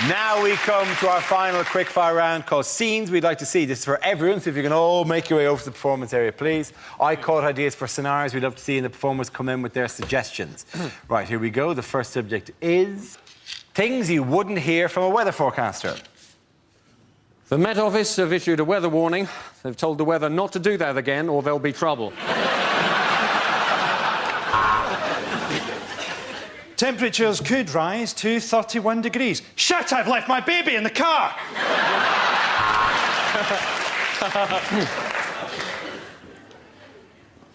Now we come to our final quickfire round called Scenes We'd Like to See. This is for everyone, so if you can all make your way over to the performance area, please. I caught ideas for scenarios we'd love to see, and the performers come in with their suggestions. Right, here we go. The first subject is things you wouldn't hear from a weather forecaster. The Met Office have issued a weather warning. They've told the weather not to do that again, or there'll be trouble. Temperatures could rise to 31 degrees. Shit, I've left my baby in the car!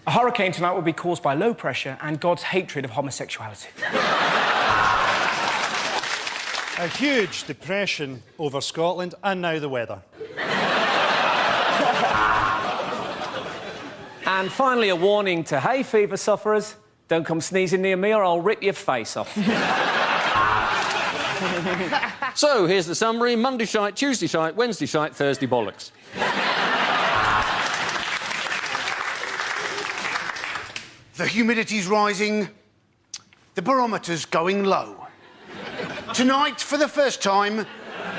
A hurricane tonight will be caused by low pressure and God's hatred of homosexuality. A huge depression over Scotland, and now the weather. And finally, a warning to hay fever sufferers. Don't come sneezing near me or I'll rip your face off. So, here's the summary. Monday shite, Tuesday shite, Wednesday shite, Thursday bollocks. The humidity's rising. The barometer's going low. Tonight, for the first time,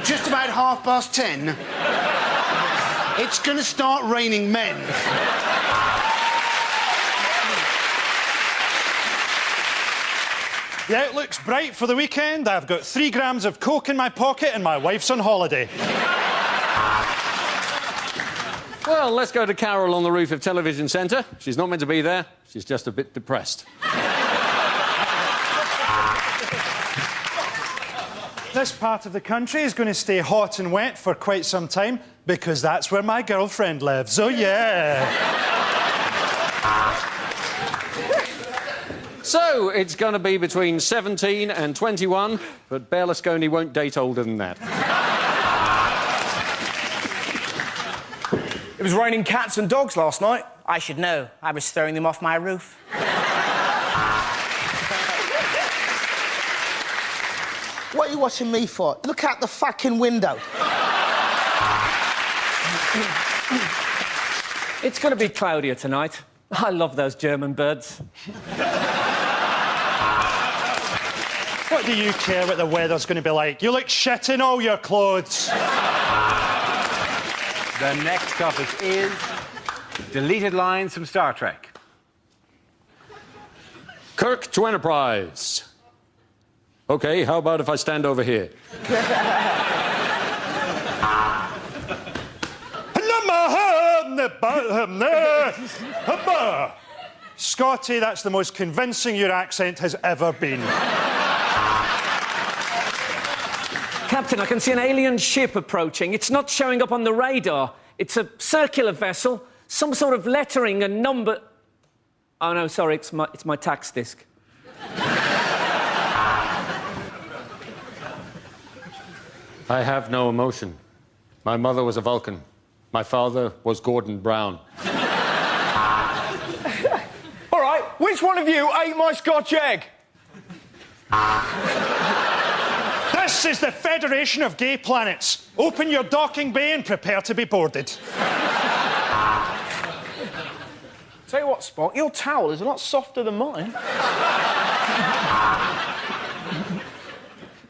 just about 10:30, it's going to start raining men. The outlook's bright for the weekend. I've got 3 grams of coke in my pocket and my wife's on holiday. Well, let's go to Carol on the roof of Television Centre. She's not meant to be there. She's just a bit depressed. This part of the country is going to stay hot and wet for quite some time because that's where my girlfriend lives. Oh, yeah. So, it's going to be between 17 and 21, but Berlusconi won't date older than that. It was raining cats and dogs last night. I should know. I was throwing them off my roof. What are you watching me for? Look out the fucking window. It's going to be cloudier tonight. I love those German birds. What do you care what the weather's going to be like? You look shit in all your clothes. The next topic is deleted lines from Star Trek. Kirk to Enterprise. OK, how about if I stand over here? Scotty, that's the most convincing your accent has ever been. Captain, I can see an alien ship approaching. It's not showing up on the radar. It's a circular vessel, some sort of lettering and number... Oh, no, sorry, it's my tax disc. I have no emotion. My mother was a Vulcan. My father was Gordon Brown. All right, which one of you ate my Scotch egg? This is the Federation of Gay Planets. Open your docking bay and prepare to be boarded. Tell you what, Spock, your towel is a lot softer than mine.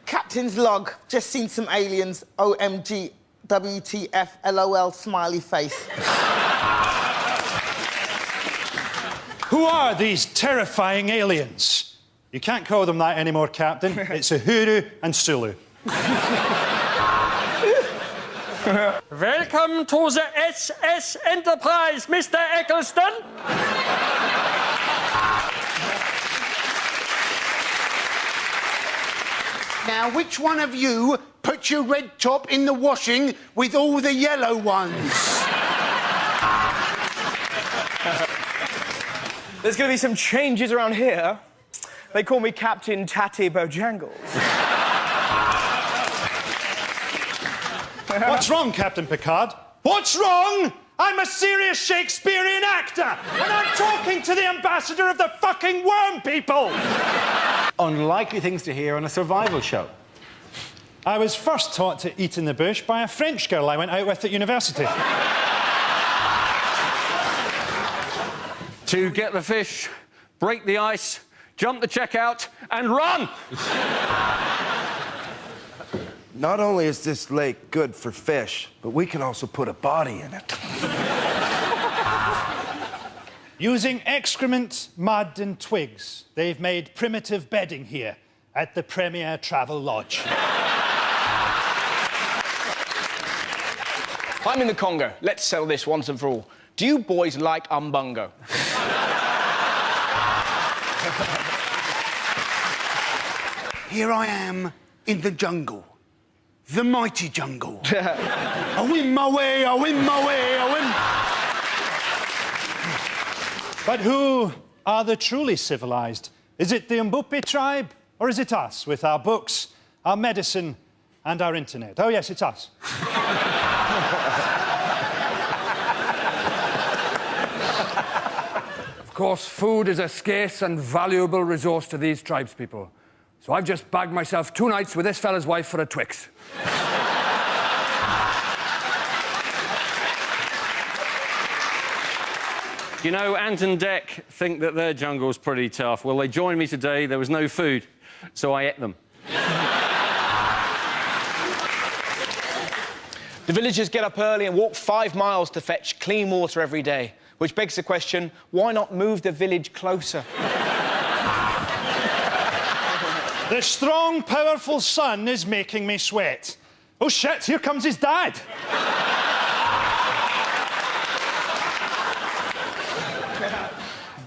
Captain's log. Just seen some aliens. OMG. WTF. LOL. Smiley face. Who are these terrifying aliens? You can't call them that anymore, Captain. It's Uhuru and Sulu. Welcome to the SS Enterprise, Mr. Eccleston. Now, which one of you put your red top in the washing with all the yellow ones? There's going to be some changes around here. They call me Captain Tatty Bojangles. What's wrong, Captain Picard? What's wrong? I'm a serious Shakespearean actor, and I'm talking to the ambassador of the fucking worm people! Unlikely things to hear on a survival show. I was first taught to eat in the bush by a French girl I went out with at university. To get the fish, break the ice, jump the checkout, and run! Not only is this lake good for fish, but we can also put a body in it. Using excrement, mud and twigs, they've made primitive bedding here at the Premier Travel Lodge. I'm in the Congo. Let's settle this once and for all. Do you boys like umbungo? Here I am in the jungle. The mighty jungle. I win my way, I win my way, I win. But who are the truly civilized? Is it the Mbupi tribe, or is it us with our books, our medicine, and our internet? Oh, yes, it's us. Of course, food is a scarce and valuable resource to these tribespeople. So I've just bagged myself 2 nights with this fella's wife for a Twix. You know, Ant and Dec think that their jungle's pretty tough. Well, they joined me today. There was no food, so I ate them. The villagers get up early and walk 5 miles to fetch clean water every day, which begs the question, why not move the village closer? The strong, powerful sun is making me sweat. Oh, shit, here comes his dad.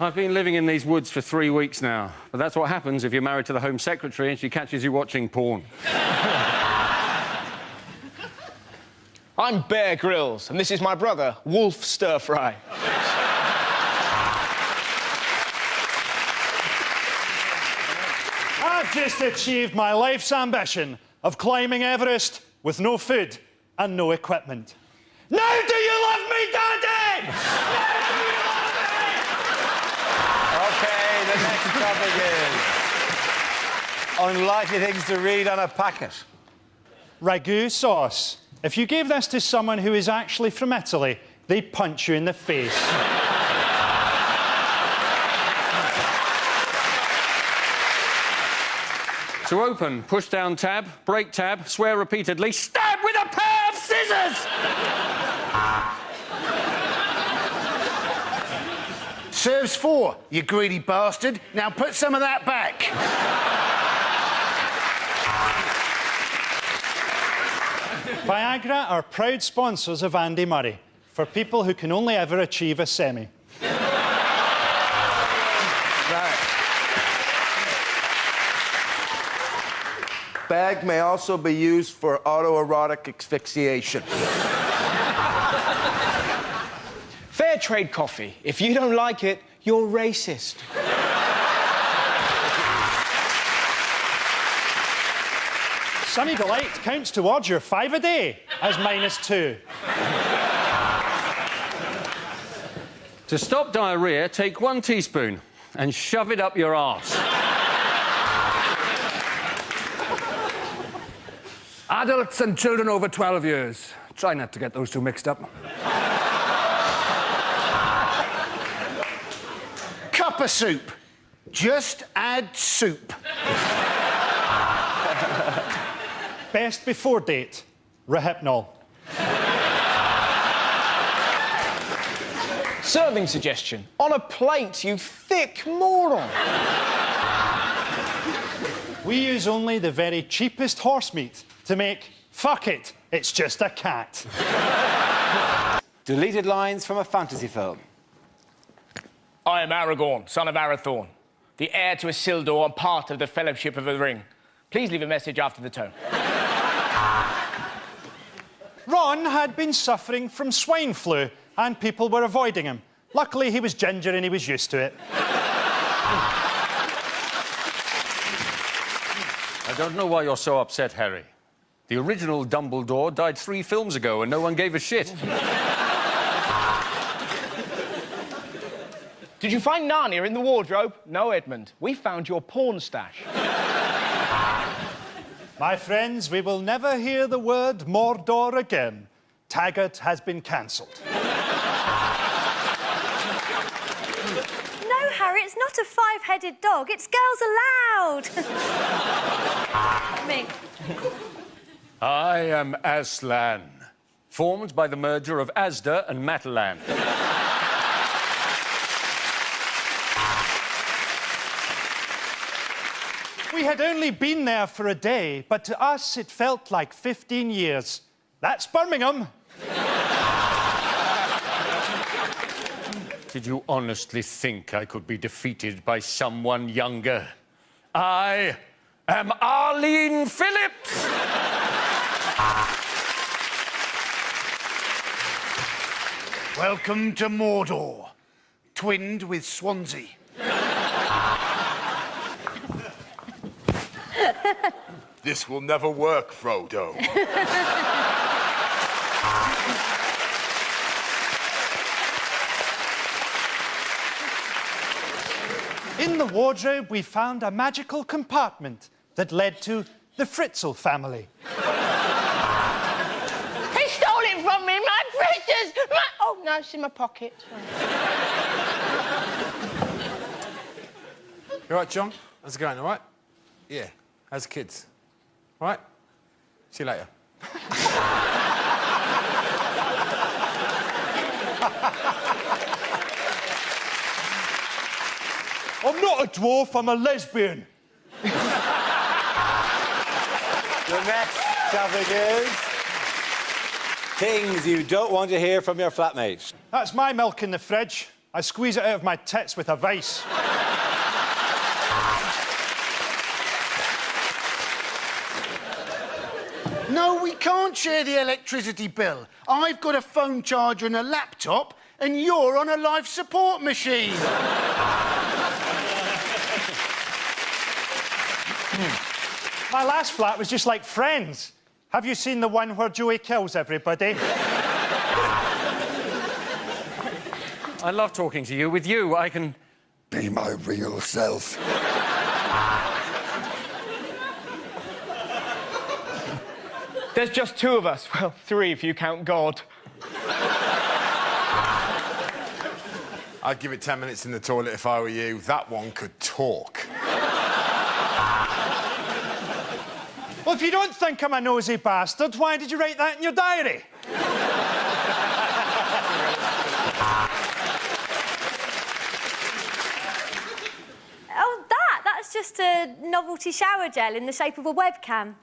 I've been living in these woods for 3 weeks now, but that's what happens if you're married to the Home Secretary and she catches you watching porn. I'm Bear Grylls, and this is my brother, Wolf Stir Fry. I've just achieved my life's ambition of climbing Everest with no food and no equipment. Now do you love me, Daddy? Now do you love me? OK, the next topic is unlikely things to read on a packet. Ragu sauce. If you gave this to someone who is actually from Italy, they'd punch you in the face. To open, push down tab, break tab, swear repeatedly, stab with a pair of scissors! Serves 4, you greedy bastard. Now put some of that back. Viagra are proud sponsors of Andy Murray, for people who can only ever achieve a semi. Bag may also be used for autoerotic asphyxiation. Fair trade coffee. If you don't like it, you're racist. Sunny Delight counts towards your 5 a day as -2. To stop diarrhea, take 1 teaspoon and shove it up your arse. Adults and children over 12 years. Try not to get those two mixed up. Cup of soup. Just add soup. Best before date, Rohypnol. Serving suggestion. On a plate, you thick moron. We use only the very cheapest horse meat to make fuck it, it's just a cat. Deleted lines from a fantasy film. I am Aragorn, son of Arathorn, the heir to Isildur and part of the Fellowship of the Ring. Please leave a message after the tone. Ron had been suffering from swine flu and people were avoiding him. Luckily, he was ginger and he was used to it. I don't know why you're so upset, Harry. The original Dumbledore died 3 films ago and no one gave a shit. Did you find Narnia in the wardrobe? No, Edmund. We found your porn stash. My friends, we will never hear the word Mordor again. Taggart has been cancelled. No, Harry, it's not a 5-headed dog. It's girls allowed. Me. I am Aslan, formed by the merger of Asda and Matalan. We had only been there for a day, but to us it felt like 15 years. That's Birmingham. Did you honestly think I could be defeated by someone younger? I am Arlene Phillips! Welcome to Mordor, twinned with Swansea. This will never work, Frodo. In the wardrobe, we found a magical compartment that led to the Fritzl family. He stole it from me, my precious! Oh, no, it's in my pocket. You all right, John? How's it going, all right? Yeah. How's the kids? All right? See you later. I'm not a dwarf, I'm a lesbian. The next topic is things you don't want to hear from your flatmate. That's my milk in the fridge. I squeeze it out of my tits with a vice. No, we can't share the electricity bill. I've got a phone charger and a laptop, and you're on a life support machine. My last flat was just like Friends. Have you seen the one where Joey kills everybody? I love talking to you. With you, I can Be my real self. There's just two of us. Well, three if you count God. I'd give it 10 minutes in the toilet if I were you. That one could talk. Well, if you don't think I'm a nosy bastard, why did you write that in your diary? Oh, that's just a novelty shower gel in the shape of a webcam.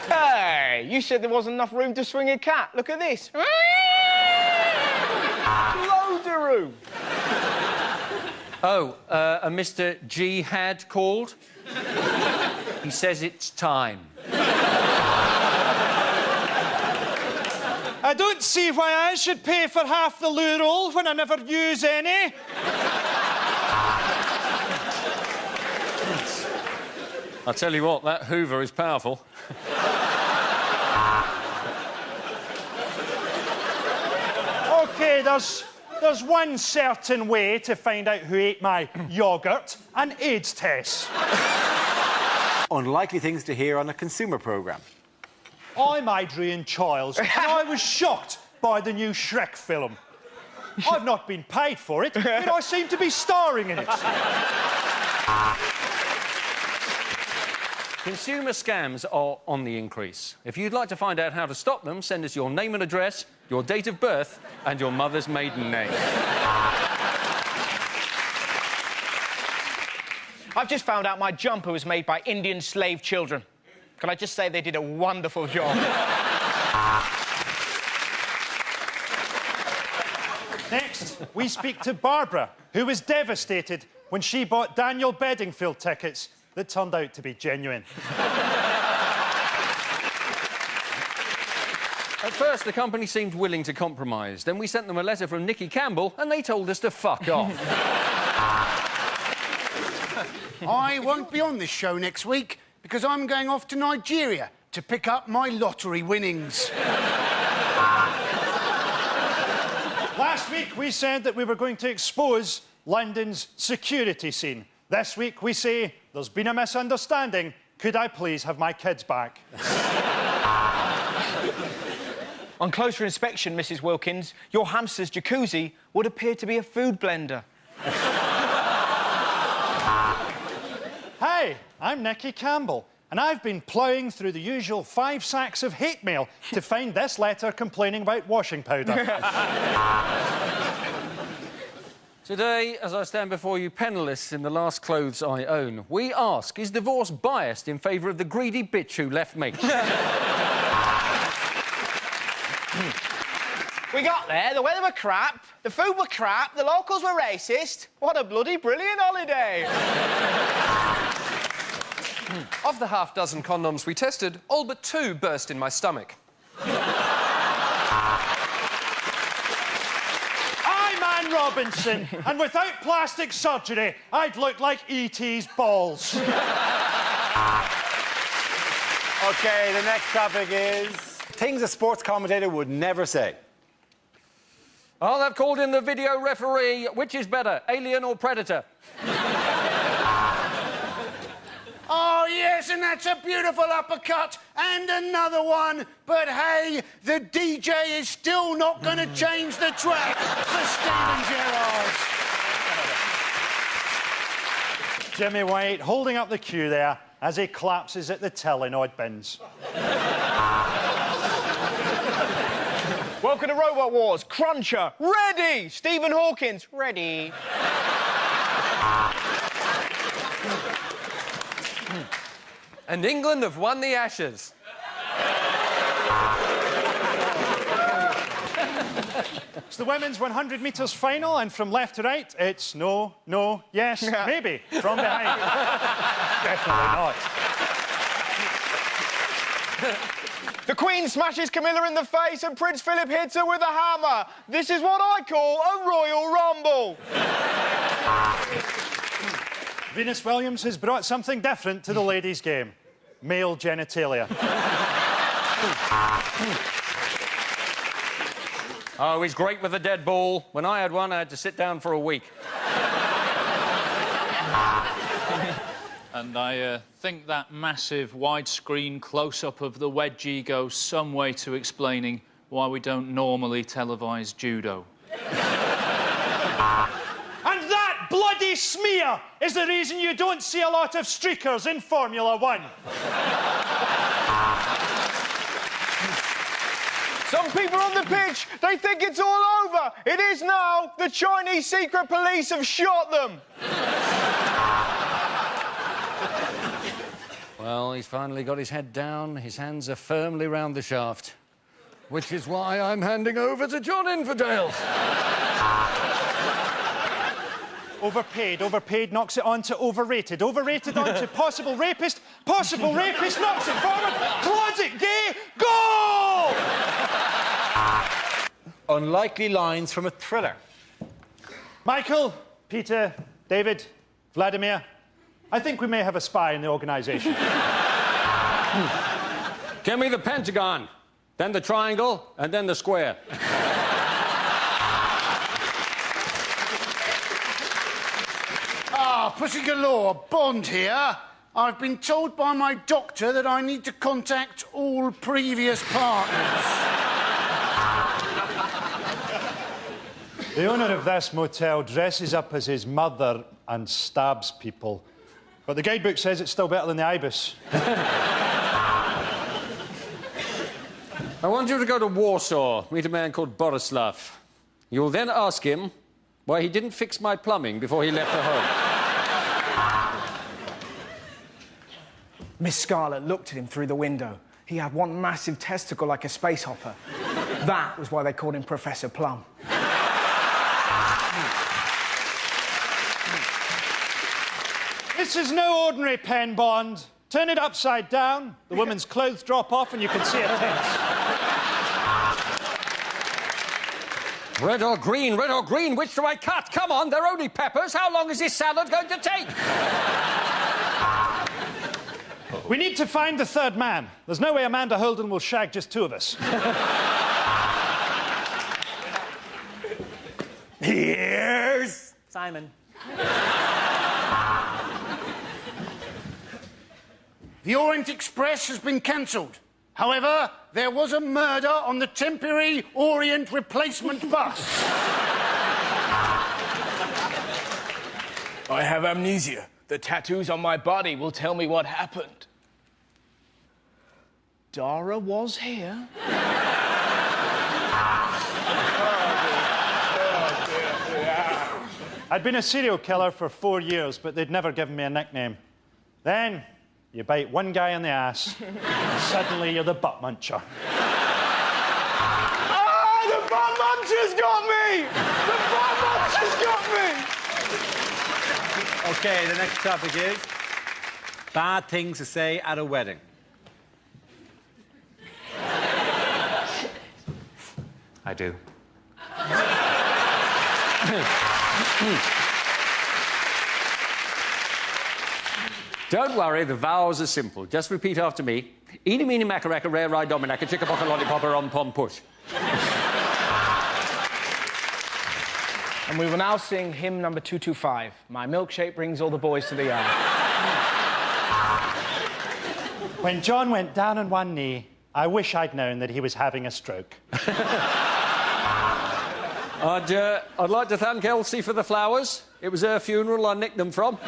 Hey, you said there wasn't enough room to swing a cat. Look at this. Loads of room. Oh, a Mr. G had called. He says it's time. I don't see why I should pay for half the loo roll when I never use any. I'll tell you what, that Hoover is powerful. OK, there's one certain way to find out who ate my yoghurt: an AIDS test. Unlikely things to hear on a consumer programme. I'm Adrian Chiles, and I was shocked by the new Shrek film. I've not been paid for it, yet I seem to be starring in it. Consumer scams are on the increase. If you'd like to find out how to stop them, send us your name and address, your date of birth, and your mother's maiden name. I've just found out my jumper was made by Indian slave children. Can I just say they did a wonderful job? Next, we speak to Barbara, who was devastated when she bought Daniel Bedingfield tickets that turned out to be genuine. At first, the company seemed willing to compromise. Then we sent them a letter from Nicky Campbell, and they told us to fuck off. I won't be on this show next week because I'm going off to Nigeria to pick up my lottery winnings. Last week, we said that we were going to expose London's security scene. This week, we say there's been a misunderstanding. Could I please have my kids back? On closer inspection, Mrs. Wilkins, your hamster's jacuzzi would appear to be a food blender. Hi, I'm Nicky Campbell. and I've been ploughing through the usual 5 sacks of hate mail to find this letter complaining about washing powder. Today, as I stand before you penniless in the last clothes I own, we ask, is divorce biased in favour of the greedy bitch who left me? We got there, the weather were crap, the food were crap, the locals were racist. What a bloody brilliant holiday! Of the half-dozen condoms we tested, all but 2 burst in my stomach. I'm Anne Robinson, and without plastic surgery, I'd look like E.T.'s balls. OK, the next topic is things a sports commentator would never say. Oh, they've called in the video referee. Which is better, Alien or Predator? Oh, yes, and that's a beautiful uppercut. And another one. But hey, the DJ is still not going to change the track for Steven Gerrard. Jimmy White holding up the cue there as he collapses at the Telenoid bins. Welcome to Robot Wars. Cruncher, ready! Stephen Hawkins, ready. And England have won the Ashes. It's the women's 100 metres final, and from left to right, it's no, no, yes, maybe, from behind. Definitely not. The Queen smashes Camilla in the face and Prince Philip hits her with a hammer. This is what I call a Royal Rumble. Venus Williams has brought something different to the ladies' game. Male genitalia. Oh, he's great with a dead ball. When I had one, I had to sit down for a week. And I think that massive widescreen close-up of the wedgie goes some way to explaining why we don't normally televise judo. And that bloody smear is the reason you don't see a lot of streakers in Formula One. Some people on the pitch, they think it's all over. It is now. The Chinese secret police have shot them. Well, he's finally got his head down. His hands are firmly round the shaft. Which is why I'm handing over to John Infidel. Overpaid knocks it on to overrated. Overrated on to possible rapist knocks it forward. Closet gay, goal! Unlikely lines from a thriller. Michael, Peter, David, Vladimir, I think we may have a spy in the organisation. Give me the pentagon, then the triangle, and then the square. Ah, Pussy Galore, Bond here. I've been told by my doctor that I need to contact all previous partners. The owner of this motel dresses up as his mother and stabs people. But the guidebook says it's still better than the Ibis. I want you to go to Warsaw, meet a man called Borislav. You'll then ask him why he didn't fix my plumbing before he left the home. Miss Scarlett looked at him through the window. He had one massive testicle like a space hopper. That was why they called him Professor Plum. This is no ordinary pen, Bond. Turn it upside down, the woman's clothes drop off and you can see her tits. Red or green, which do I cut? Come on, they're only peppers. How long is this salad going to take? We need to find the third man. There's no way Amanda Holden will shag just 2 of us. Here's Simon. The Orient Express has been cancelled. However, there was a murder on the temporary Orient replacement bus. I have amnesia. The tattoos on my body will tell me what happened. Dara was here. I'd been a serial killer for 4 years, but they'd never given me a nickname. Then, you bite one guy in the ass, and suddenly you're the butt muncher. Ah, the butt muncher's got me! The butt muncher's got me! OK, the next topic is bad things to say at a wedding. I do. Don't worry, the vows are simple. Just repeat after me. Eeny, meeny, macaracka, rare, ride, dominacka, chicka-bocka, lollipopper, pom, push. And we will now sing hymn number 225. My milkshake brings all the boys to the yard. When John went down on one knee, I wish I'd known that he was having a stroke. I'd like to thank Elsie for the flowers. It was her funeral I nicked them from.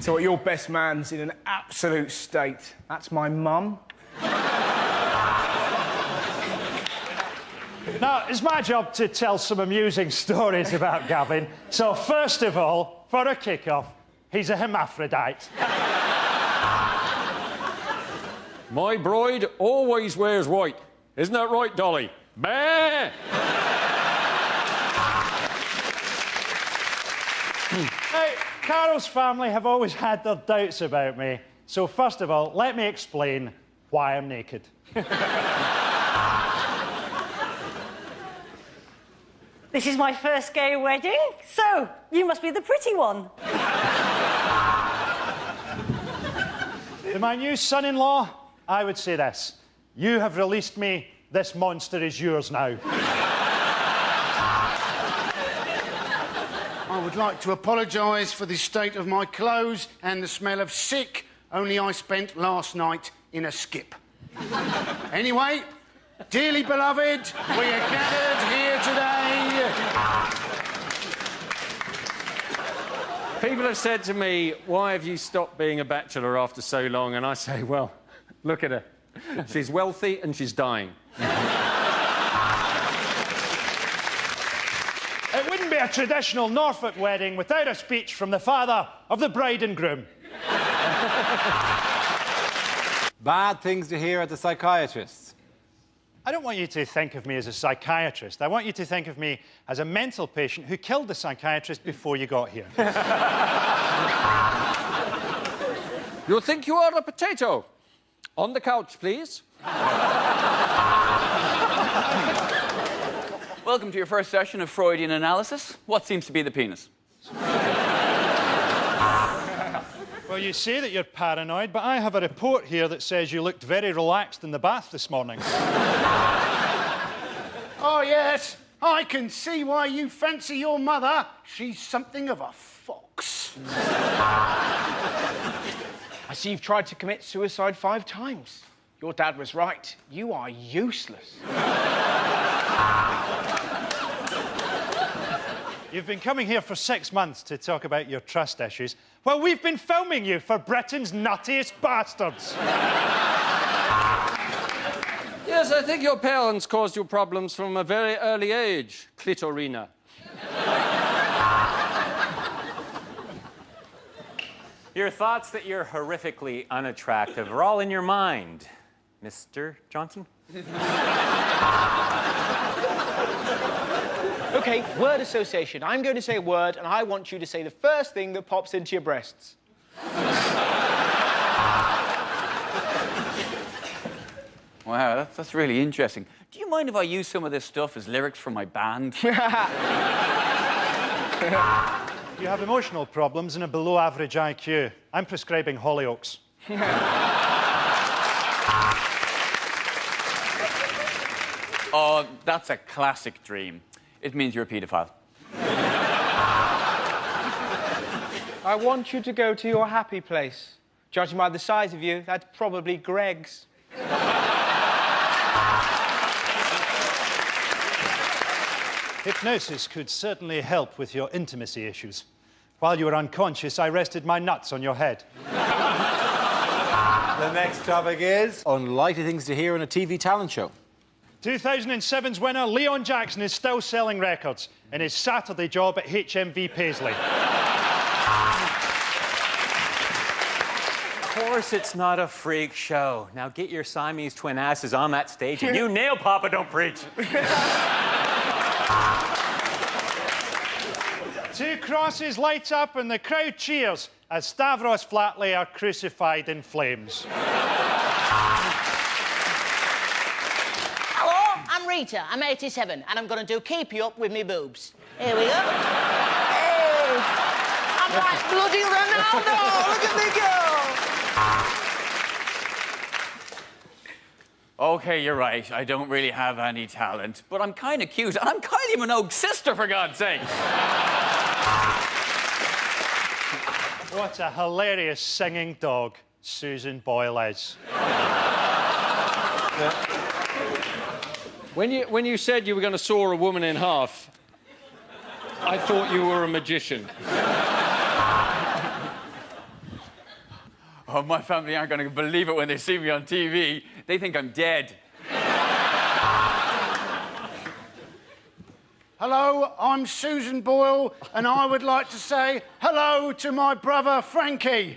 So your best man's in an absolute state. That's my mum. Now, it's my job to tell some amusing stories about Gavin. So, first of all, for a kick-off, he's a hermaphrodite. My bride always wears white. Isn't that right, Dolly? Bah! Now, Carol's family have always had their doubts about me. So, first of all, let me explain why I'm naked. This is my first gay wedding, so you must be the pretty one. To my new son-in-law, I would say this. You have released me. This monster is yours now. I would like to apologise for the state of my clothes and the smell of sick only I spent last night in a skip. Anyway, dearly beloved, we are gathered here today. People have said to me, why have you stopped being a bachelor after so long? And I say, well, look at her. She's wealthy and she's dying. It wouldn't be a traditional Norfolk wedding without a speech from the father of the bride and groom. Bad things to hear at the psychiatrist. I don't want you to think of me as a psychiatrist. I want you to think of me as a mental patient who killed the psychiatrist before you got here. You think you are a potato? On the couch, please. Welcome to your first session of Freudian analysis. What seems to be the penis? Well, you say that you're paranoid, but I have a report here that says you looked very relaxed in the bath this morning. Oh, yes, I can see why you fancy your mother. She's something of a fox. I see you've tried to commit suicide 5 times. Your dad was right. You are useless. You've been coming here for 6 months to talk about your trust issues. Well, we've been filming you for Britain's nuttiest bastards. Yes, I think your parents caused you problems from a very early age, Clitorina. Your thoughts that you're horrifically unattractive are all in your mind, Mr. Johnson. OK, word association. I'm going to say a word, and I want you to say the first thing that pops into your breasts. Wow, that's really interesting. Do you mind if I use some of this stuff as lyrics for my band? You have emotional problems and a below-average IQ. I'm prescribing Hollyoaks. Oh, that's a classic dream. It means you're a paedophile. I want you to go to your happy place. Judging by the size of you, that's probably Greg's. Hypnosis could certainly help with your intimacy issues. While you were unconscious, I rested my nuts on your head. The next topic is unlikely things to hear on a TV talent show. 2007's winner, Leon Jackson, is still selling records in his Saturday job at HMV Paisley. Of course it's not a freak show. Now get your Siamese twin asses on that stage and you nail Papa Don't Preach. 2 crosses light up and the crowd cheers as Stavros Flatley are crucified in flames. Hello, I'm Rita. I'm 87, and I'm going to do Keep You Up with me boobs. Here we go. Hey! I'm like bloody Ronaldo! Look at me go! Okay, you're right. I don't really have any talent, but I'm kind of cute, and I'm Kylie Minogue's sister, for God's sake. What a hilarious singing dog Susan Boyle is. When you said you were going to saw a woman in half, I thought you were a magician. Oh, my family aren't going to believe it when they see me on TV. They think I'm dead. Hello, I'm Susan Boyle, and I would like to say hello to my brother Frankie.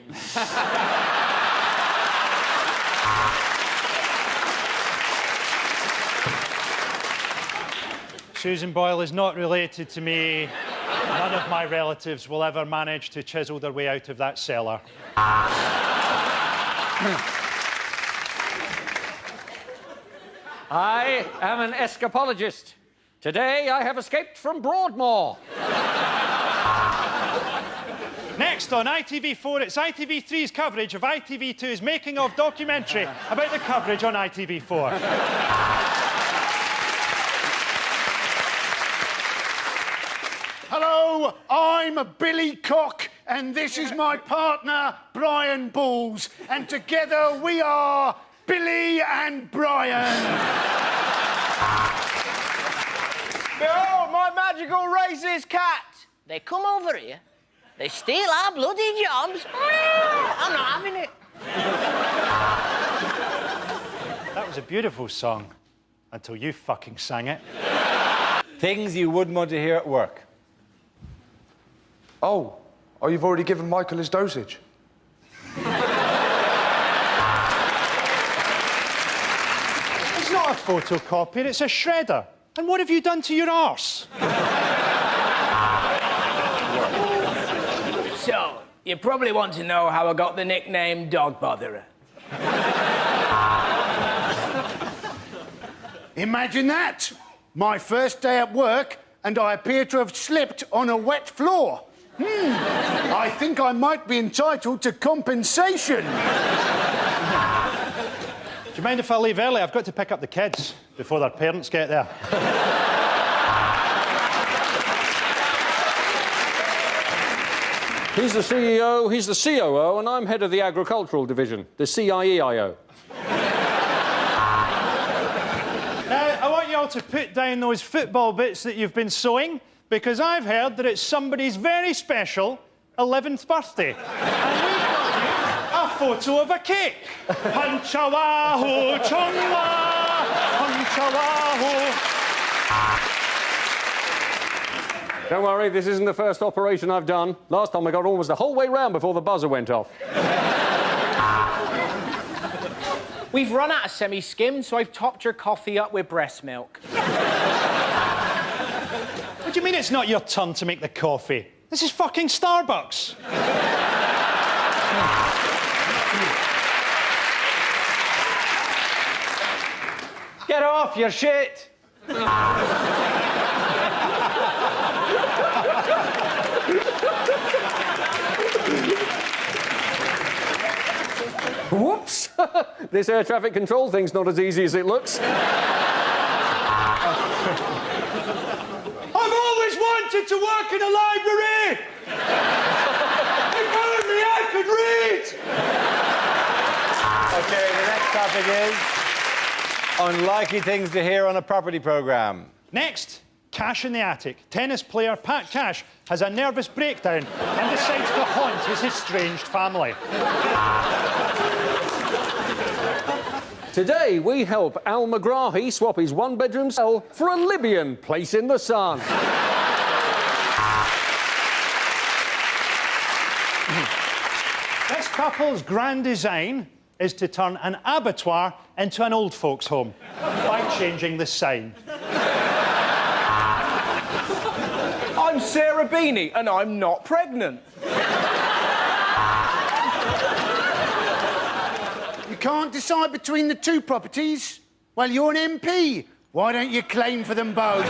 Susan Boyle is not related to me. None of my relatives will ever manage to chisel their way out of that cellar. I am an escapologist. Today, I have escaped from Broadmoor. Next on ITV4, it's ITV3's coverage of ITV2's making-of documentary about the coverage on ITV4. Hello, I'm Billy Cock, and this is my partner, Brian Balls, and together we are Billy and Brian. Behold, my magical racist cat. They come over here, they steal our bloody jobs. I'm not having it. That was a beautiful song, until you fucking sang it. Things you wouldn't want to hear at work. Oh, you've already given Michael his dosage. It's not a photocopier, it's a shredder. And what have you done to your arse? So, you probably want to know how I got the nickname Dog Botherer. Imagine that. My first day at work, and I appear to have slipped on a wet floor. I think I might be entitled to compensation. Do you mind if I leave early? I've got to pick up the kids before their parents get there. He's the CEO, he's the COO, and I'm head of the agricultural division, the CIEIO. Now, I want you all to put down those football bits that you've been sewing, because I've heard that it's somebody's very special 11th birthday. And we've got you a photo of a cake. Punchawaho, chongwa, punchawaho. Don't worry, this isn't the first operation I've done. Last time I got almost the whole way round before the buzzer went off. We've run out of semi-skimmed, so I've topped your coffee up with breast milk. What do you mean it's not your turn to make the coffee? This is fucking Starbucks. Get off your shit! Whoops! This air traffic control thing's not as easy as it looks. I've always wanted to work in a library! If only I could read! OK, the next topic is unlikely things to hear on a property programme. Next, Cash in the Attic. Tennis player Pat Cash has a nervous breakdown and decides to haunt his estranged family. Today, we help Al Megrahi swap his one-bedroom cell for a Libyan place in the sun. This couple's grand design is to turn an abattoir into an old folks' home by changing the sign. I'm Sarah Beanie, and I'm not pregnant. You can't decide between the two properties? Well, you're an MP. Why don't you claim for them both?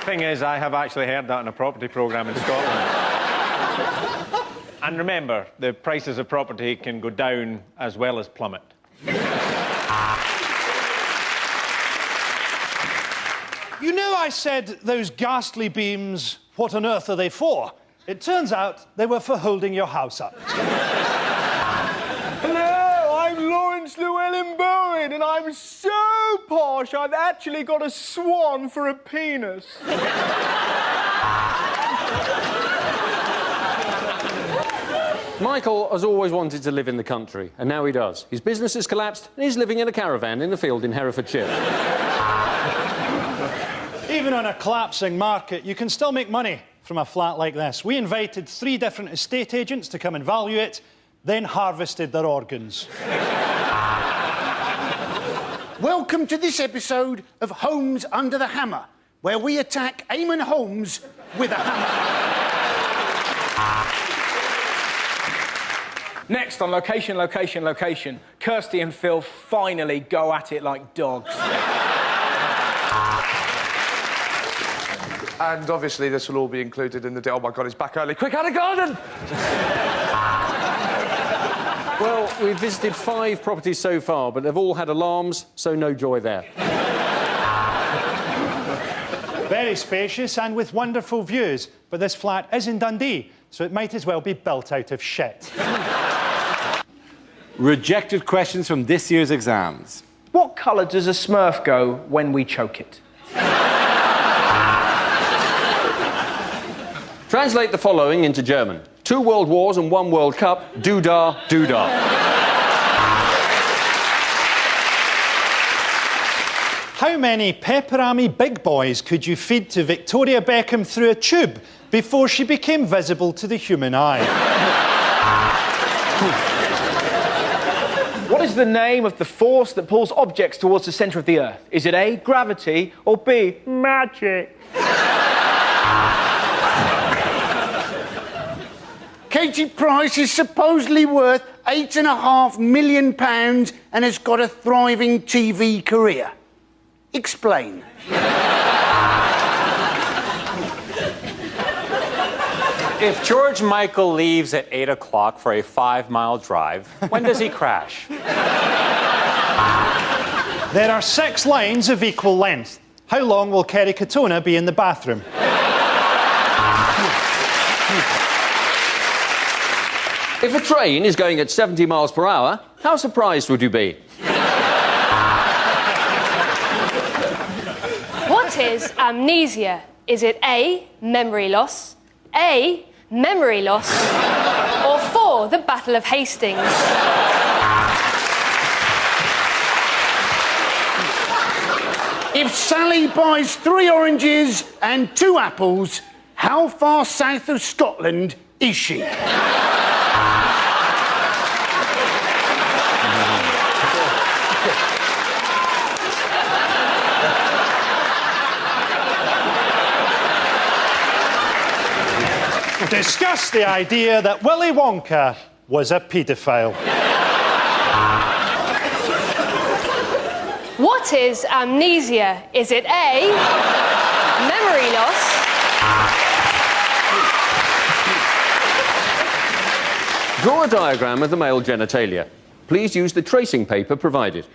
Thing is, I have actually heard that in a property programme in Scotland. And remember, the prices of property can go down as well as plummet. You know, I said those ghastly beams, what on earth are they for? It turns out they were for holding your house up. Hello, I'm Lawrence Llewellyn Bowen, and I'm so posh I've actually got a swan for a penis. Michael has always wanted to live in the country, and now he does. His business has collapsed, and he's living in a caravan in a field in Herefordshire. Even on a collapsing market, you can still make money from a flat like this. We invited 3 different estate agents to come and value it, then harvested their organs. Welcome to this episode of Holmes Under the Hammer, where we attack Eamon Holmes with a hammer. Next on Location, Location, Location, Kirsty and Phil finally go at it like dogs. And obviously this will all be included in the deal. Oh my God, he's back early. Quick, out of garden! Well, we've visited 5 properties so far, but they've all had alarms, so no joy there. Very spacious and with wonderful views, but this flat is in Dundee, so it might as well be built out of shit. Rejected questions from this year's exams. What colour does a Smurf go when we choke it? Translate the following into German. 2 world wars and 1 World Cup. Doodah, doodah. How many pepperami big boys could you feed to Victoria Beckham through a tube before she became visible to the human eye? What is the name of the force that pulls objects towards the centre of the Earth? Is it A, gravity, or B, magic? Katie Price is supposedly worth £8.5 million and has got a thriving TV career. Explain. If George Michael leaves at 8 o'clock for a 5-mile drive, when does he crash? There are 6 lines of equal length. How long will Kerry Katona be in the bathroom? If a train is going at 70 miles per hour, how surprised would you be? What is amnesia? Is it A, memory loss, A, memory loss, or 4, the Battle of Hastings? If Sally buys 3 oranges and 2 apples, how far south of Scotland is she? Discuss the idea that Willy Wonka was a paedophile. What is amnesia? Is it A, memory loss, Draw a diagram of the male genitalia. Please use the tracing paper provided.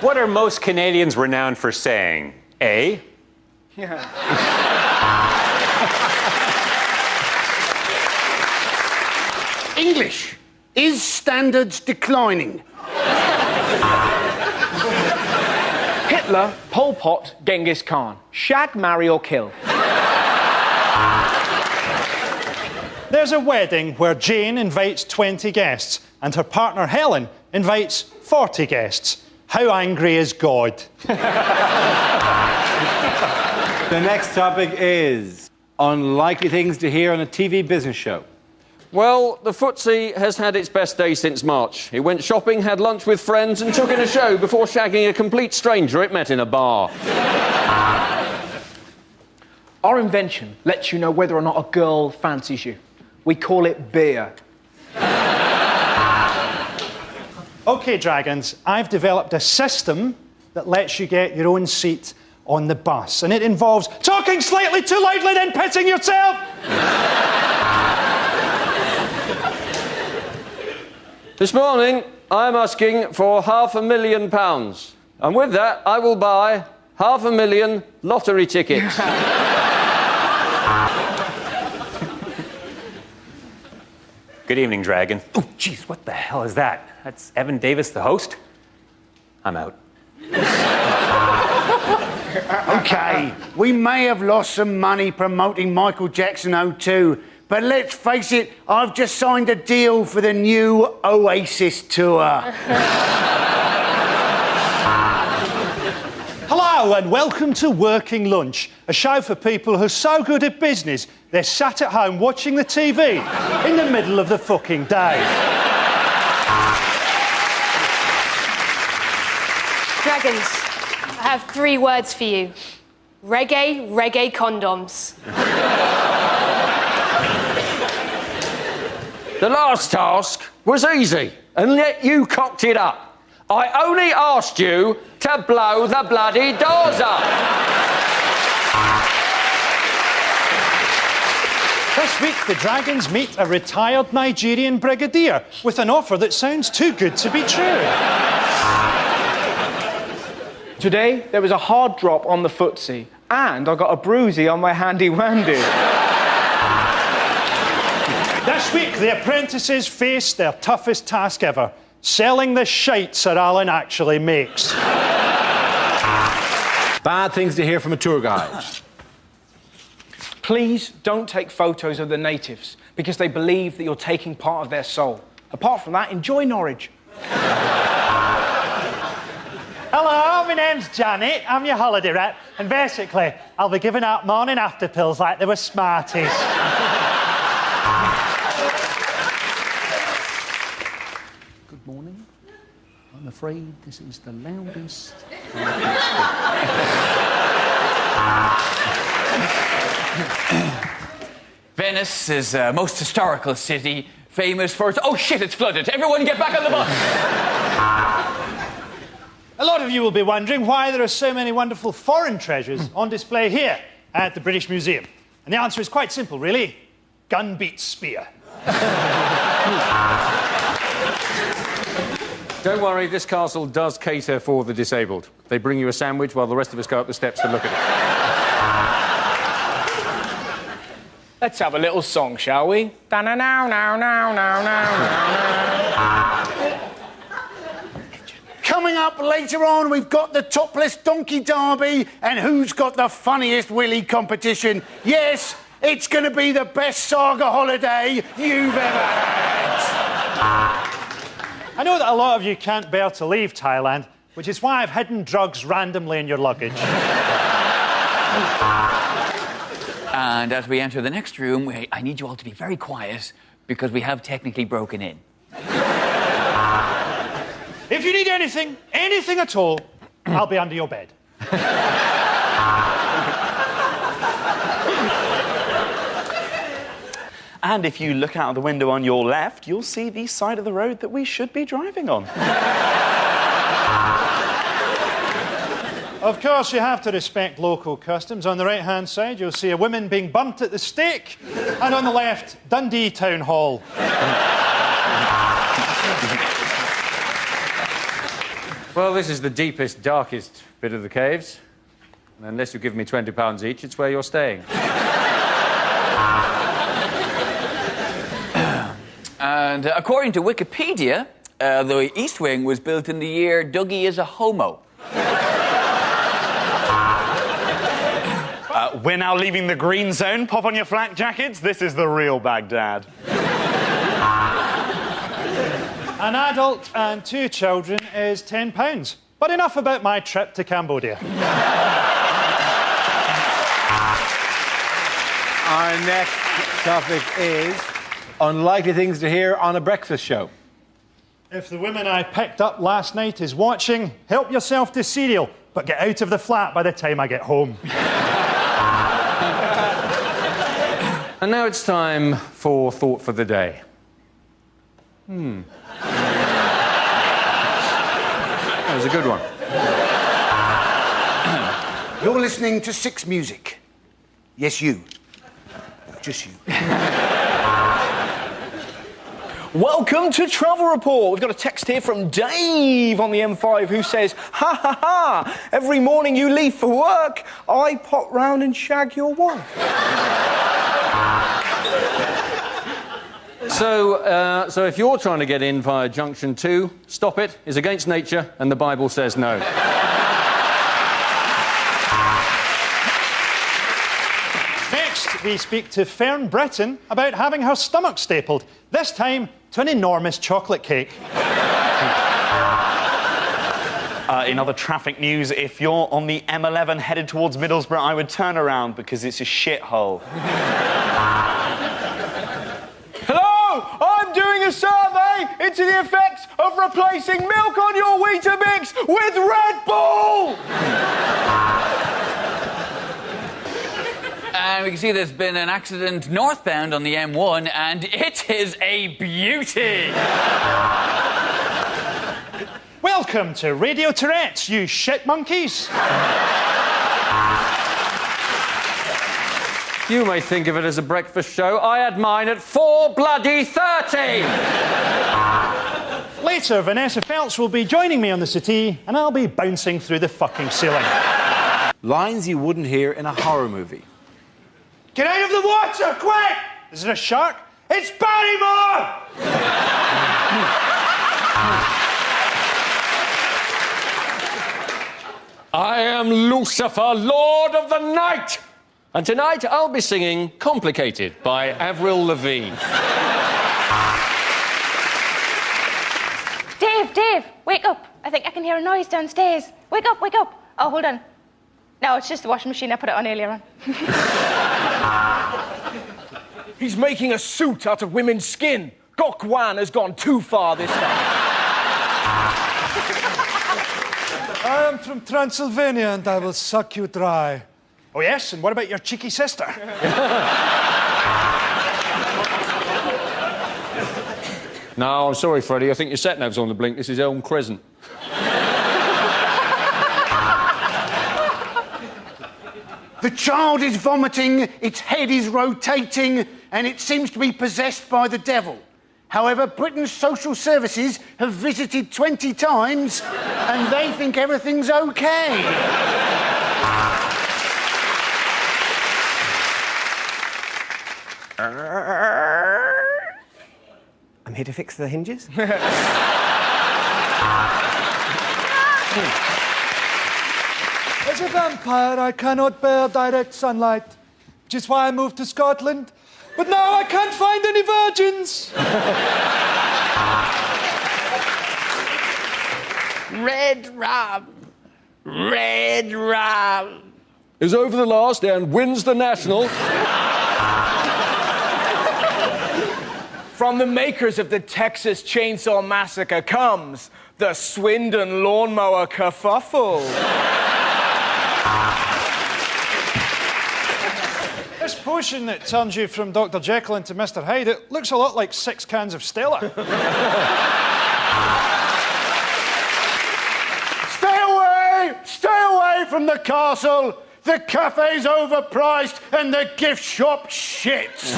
What are most Canadians renowned for saying? A, English. Is standards declining? Hitler, Pol Pot, Genghis Khan. Shag, marry or kill. There's a wedding where Jane invites 20 guests and her partner Helen invites 40 guests. How angry is God? The next topic is unlikely things to hear on a TV business show. Well, the FTSE has had its best day since March. It went shopping, had lunch with friends and took in a show before shagging a complete stranger it met in a bar. Our invention lets you know whether or not a girl fancies you. We call it beer. OK, Dragons, I've developed a system that lets you get your own seat on the bus, and it involves talking slightly too loudly, then pissing yourself. This morning, I'm asking for £500,000. And with that, I will buy 500,000 lottery tickets. Good evening, Dragon. Oh, jeez, what the hell is that? That's Evan Davis, the host? I'm out. OK, we may have lost some money promoting Michael Jackson O2, but let's face it, I've just signed a deal for the new Oasis tour. Hello and welcome to Working Lunch, a show for people who are so good at business they're sat at home watching the TV in the middle of the fucking day. Dragons, I have 3 words for you. Reggae, reggae condoms. The last task was easy, and yet you cocked it up. I only asked you to blow the bloody doors up. This week, the Dragons meet a retired Nigerian brigadier with an offer that sounds too good to be true. Today, there was a hard drop on the FTSE, and I got a bruisey on my handy-wandy. This week, the apprentices face their toughest task ever, selling the shite Sir Alan actually makes. Bad things to hear from a tour guide. Please don't take photos of the natives, because they believe that you're taking part of their soul. Apart from that, enjoy Norwich. Hello, my name's Janet. I'm your holiday rep, and basically, I'll be giving out morning after pills like they were Smarties. Good morning. I'm afraid this is the loudest. Venice is a most historical city, famous for its... Oh, shit, it's flooded. Everyone get back on the bus. A lot of you will be wondering why there are so many wonderful foreign treasures on display here at the British Museum. And the answer is quite simple, really. Gun beats spear. Don't worry, this castle does cater for the disabled. They bring you a sandwich while the rest of us go up the steps to look at it. Let's have a little song, shall we? Coming up later on, we've got the topless donkey derby and who's got the funniest willy competition. Yes, it's going to be the best saga holiday you've ever had. I know that a lot of you can't bear to leave Thailand, which is why I've hidden drugs randomly in your luggage. And as we enter the next room, I need you all to be very quiet because we have technically broken in. If you need anything at all, I'll be under your bed. And if you look out of the window on your left, you'll see the side of the road that we should be driving on. Of course, you have to respect local customs. On the right-hand side, you'll see a woman being burnt at the stake, and on the left, Dundee Town Hall. Well, this is the deepest, darkest bit of the caves. And unless you give me £20 each, it's where you're staying. And And according to Wikipedia, the East Wing was built in the year Dougie is a homo. We're now leaving the green zone. Pop on your flak jackets. This is the real Baghdad. An adult and 2 children is £10. But enough about my trip to Cambodia. Our next topic is unlikely things to hear on a breakfast show. If the woman I picked up last night is watching, help yourself to cereal, but get out of the flat by the time I get home. And now it's time for Thought for the Day. That was a good one. You're listening to Six Music. Yes, you. Just you. Welcome to Travel Report. We've got a text here from Dave on the M5 who says, ha ha ha, every morning you leave for work, I pop round and shag your wife. So if you're trying to get in via Junction 2, stop it. It's against nature, and the Bible says no. Next, we speak to Fern Britton about having her stomach stapled, this time to an enormous chocolate cake. In other traffic news, if you're on the M11 headed towards Middlesbrough, I would turn around because it's a shithole. Hello, I'm doing a survey into the effects of replacing milk on your Weetabix with Red Bull! And we can see there's been an accident northbound on the M1, and it is a beauty. Welcome to Radio Tourette's, you shit monkeys. You may think of it as a breakfast show. I had mine at 4:30. Later, Vanessa Feltz will be joining me on the settee, and I'll be bouncing through the fucking ceiling. Lines you wouldn't hear in a horror movie. Get out of the water, quick! Is it a shark? It's Barrymore! I am Lucifer, Lord of the Night. And tonight I'll be singing Complicated by Avril Lavigne. Dave, wake up. I think I can hear a noise downstairs. Wake up. Oh, hold on. No, it's just the washing machine. I put it on earlier on. He's making a suit out of women's skin. Gok Wan has gone too far this time. I am from Transylvania and I will suck you dry. Oh, yes? And what about your cheeky sister? No, I'm sorry, Freddie. I think your sat-nav's on the blink. This is Elm Crescent. The child is vomiting, its head is rotating, and it seems to be possessed by the devil. However, Britain's social services have visited 20 times, and they think everything's okay. I'm here to fix the hinges. As a vampire, I cannot bear direct sunlight, which is why I moved to Scotland. But now I can't find any virgins. Red Rum is over the last and wins the national. From the makers of the Texas Chainsaw Massacre comes the Swindon Lawnmower Kerfuffle. This potion that turns you from Dr. Jekyll into Mr. Hyde, it looks a lot like 6 cans of Stella. Stay away from the castle. The cafe's overpriced and the gift shop shits.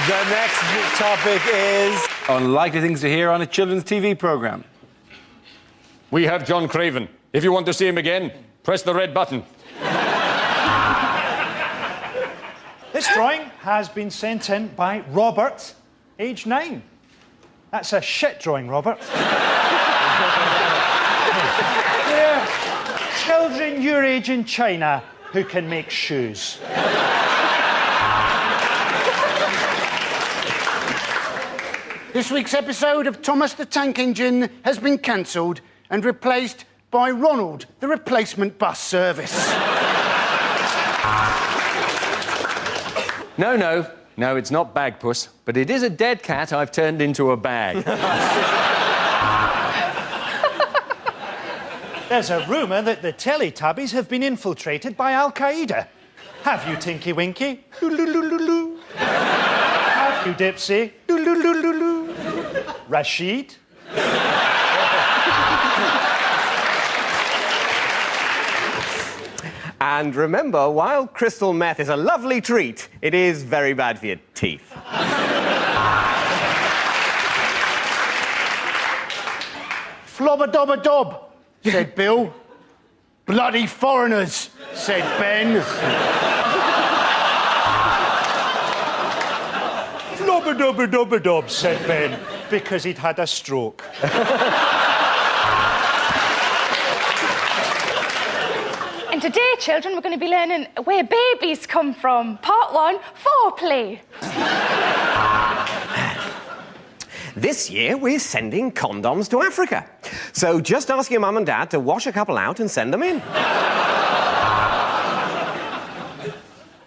The next topic is unlikely things to hear on a children's TV programme. We have John Craven. If you want to see him again, press the red button. This drawing has been sent in by Robert, age 9. That's a shit drawing, Robert. There are children your age in China who can make shoes. This week's episode of Thomas the Tank Engine has been cancelled and replaced by Ronald, the replacement bus service. No, it's not Bagpuss, but it is a dead cat I've turned into a bag. There's a rumour that the Teletubbies have been infiltrated by Al Qaeda. Have you, Tinky Winky? Have you, Dipsy? Rashid? And remember, while crystal meth is a lovely treat, it is very bad for your teeth. Flobber-dobber-dob, said Bill. Bloody foreigners, said Ben. Flobber-dobber-dobber-dob, said Ben, because he'd had a stroke. And today, children, we're going to be learning where babies come from. Part 1, foreplay. This year, we're sending condoms to Africa. So just ask your mum and dad to wash a couple out and send them in.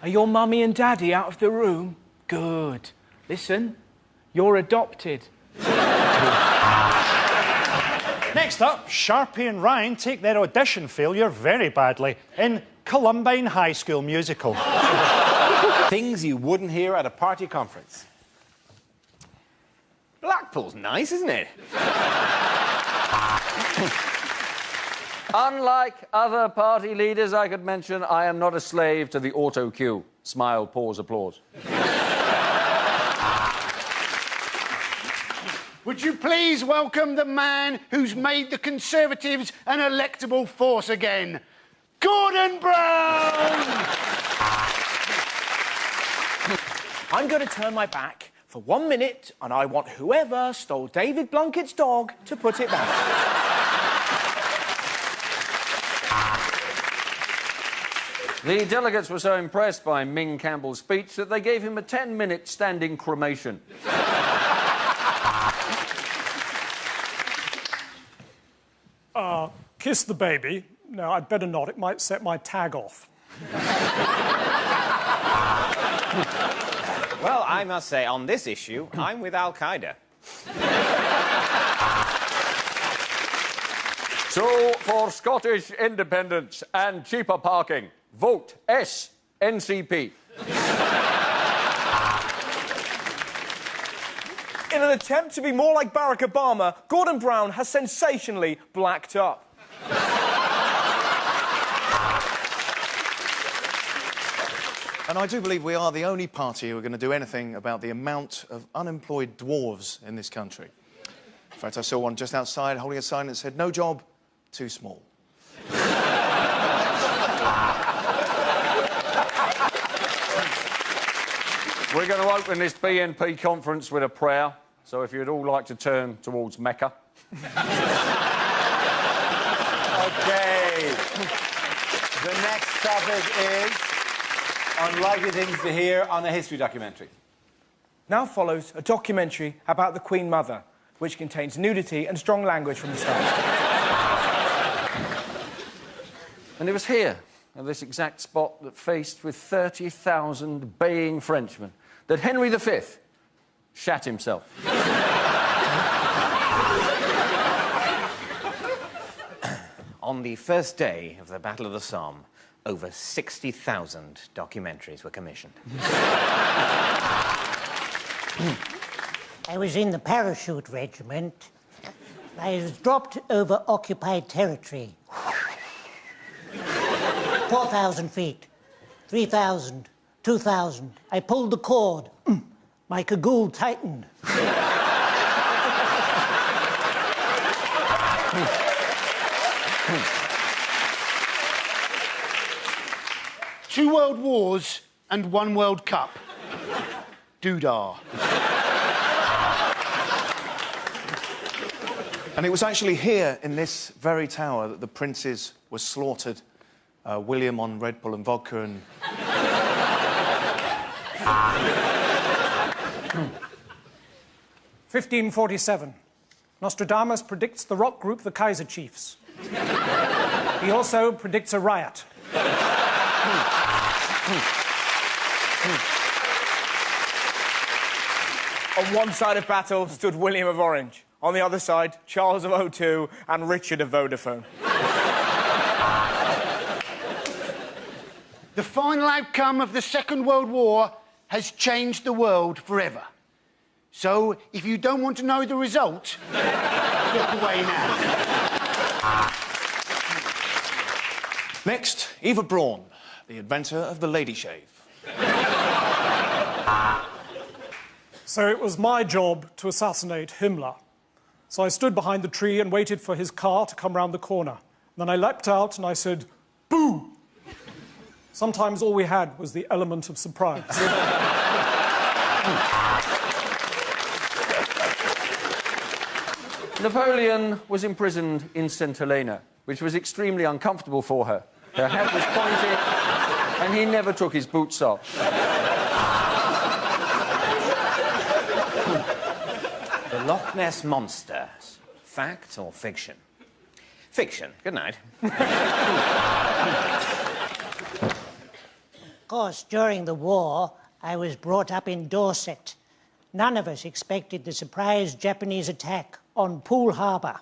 Are your mummy and daddy out of the room? Good. Listen, you're adopted. Next up, Sharpie and Ryan take their audition failure very badly in Columbine High School Musical. Things you wouldn't hear at a party conference. Blackpool's nice, isn't it? Unlike other party leaders I could mention, I am not a slave to the auto cue. Smile, pause, applause. Would you please welcome the man who's made the Conservatives an electable force again, Gordon Brown! I'm going to turn my back for 1 minute, and I want whoever stole David Blunkett's dog to put it back. The delegates were so impressed by Ming Campbell's speech that they gave him a 10-minute standing cremation. Kiss the baby. No, I'd better not. It might set my tag off. Well, I must say, on this issue, I'm with Al Qaeda. So, for Scottish independence and cheaper parking, vote S, NCP. In an attempt to be more like Barack Obama, Gordon Brown has sensationally blacked up. And I do believe we are the only party who are going to do anything about the amount of unemployed dwarves in this country. In fact, I saw one just outside holding a sign that said, "No job, too small." We're going to open this BNP conference with a prayer, so if you'd all like to turn towards Mecca. OK. The next topic is unlikely things to hear on a history documentary. Now follows a documentary about the Queen Mother, which contains nudity and strong language from the start. And it was here, at this exact spot that faced with 30,000 baying Frenchmen, that Henry V shat himself. On the first day of the Battle of the Somme, over 60,000 documentaries were commissioned. I was in the parachute regiment. I was dropped over occupied territory. 4,000 feet, 3,000, 2,000. I pulled the cord. My cagoule tightened. Two World Wars and one World Cup. doodah. And it was actually here, in this very tower, that the princes were slaughtered. William on Red Bull and vodka and... 1547. Nostradamus predicts the rock group the Kaiser Chiefs. He also predicts a riot. On one side of battle stood William of Orange. On the other side, Charles of O2 and Richard of Vodafone. The final outcome of the Second World War has changed the world forever. So, if you don't want to know the result, look away now. Next, Eva Braun, the inventor of the lady shave. So it was my job to assassinate Himmler. So I stood behind the tree and waited for his car to come round the corner. Then I leapt out and I said, "Boo!" Sometimes all we had was the element of surprise. Napoleon was imprisoned in St Helena, which was extremely uncomfortable for her. Her head was pointy, and he never took his boots off. The Loch Ness Monster. Fact or fiction? Fiction. Good night. Of course, during the war, I was brought up in Dorset. None of us expected the surprise Japanese attack on Poole Harbour.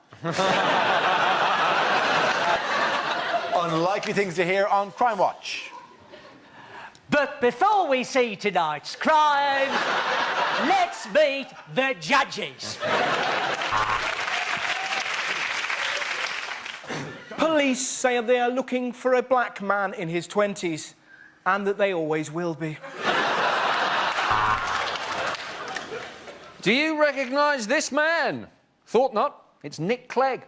Unlikely things to hear on Crime Watch. But before we see tonight's crime, let's meet the judges. Police say they are looking for a black man in his 20s, and that they always will be. Do you recognise this man? Thought not. It's Nick Clegg.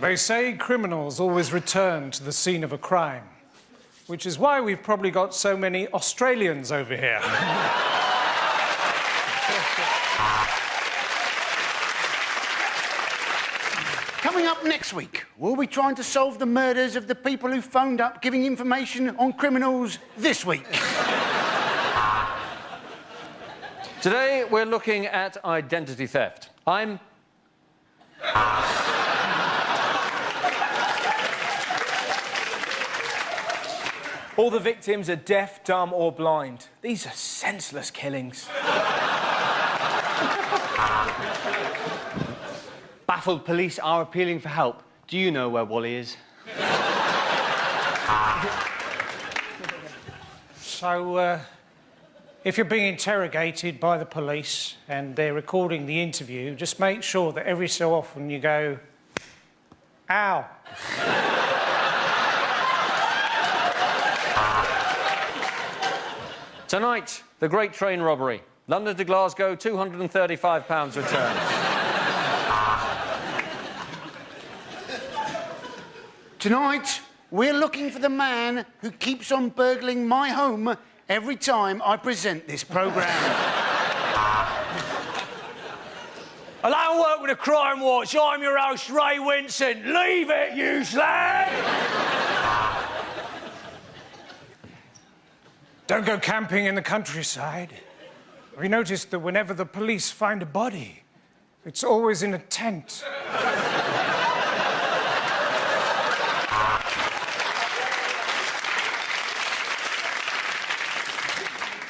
They say criminals always return to the scene of a crime, which is why we've probably got so many Australians over here. Coming up next week, we'll be trying to solve the murders of the people who phoned up giving information on criminals this week. Today, we're looking at identity theft. All the victims are deaf, dumb, or blind. These are senseless killings. Baffled police are appealing for help. Do you know where Wally is? So, if you're being interrogated by the police and they're recording the interview, just make sure that every so often you go, "Ow." Tonight, the Great Train Robbery. London to Glasgow, £235 return. Tonight, we're looking for the man who keeps on burgling my home every time I present this programme. I don't work with a Crime Watch. I'm your host, Ray Winson. Leave it, you slag! Don't go camping in the countryside. Have you noticed that whenever the police find a body, it's always in a tent?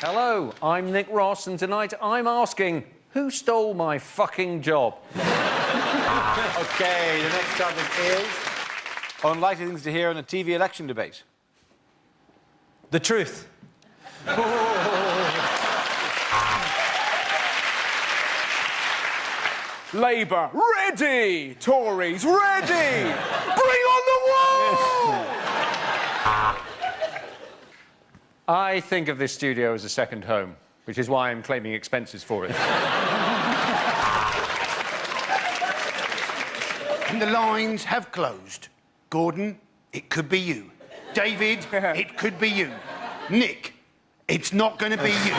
Hello, I'm Nick Ross, and tonight I'm asking, who stole my fucking job? OK, the next topic is unlikely things to hear on a TV election debate. The truth. Labour, ready! Tories, ready! Bring on the wall! I think of this studio as a second home, which is why I'm claiming expenses for it. And the lines have closed. Gordon, it could be you. David, it could be you. Nick, it's not going to be you.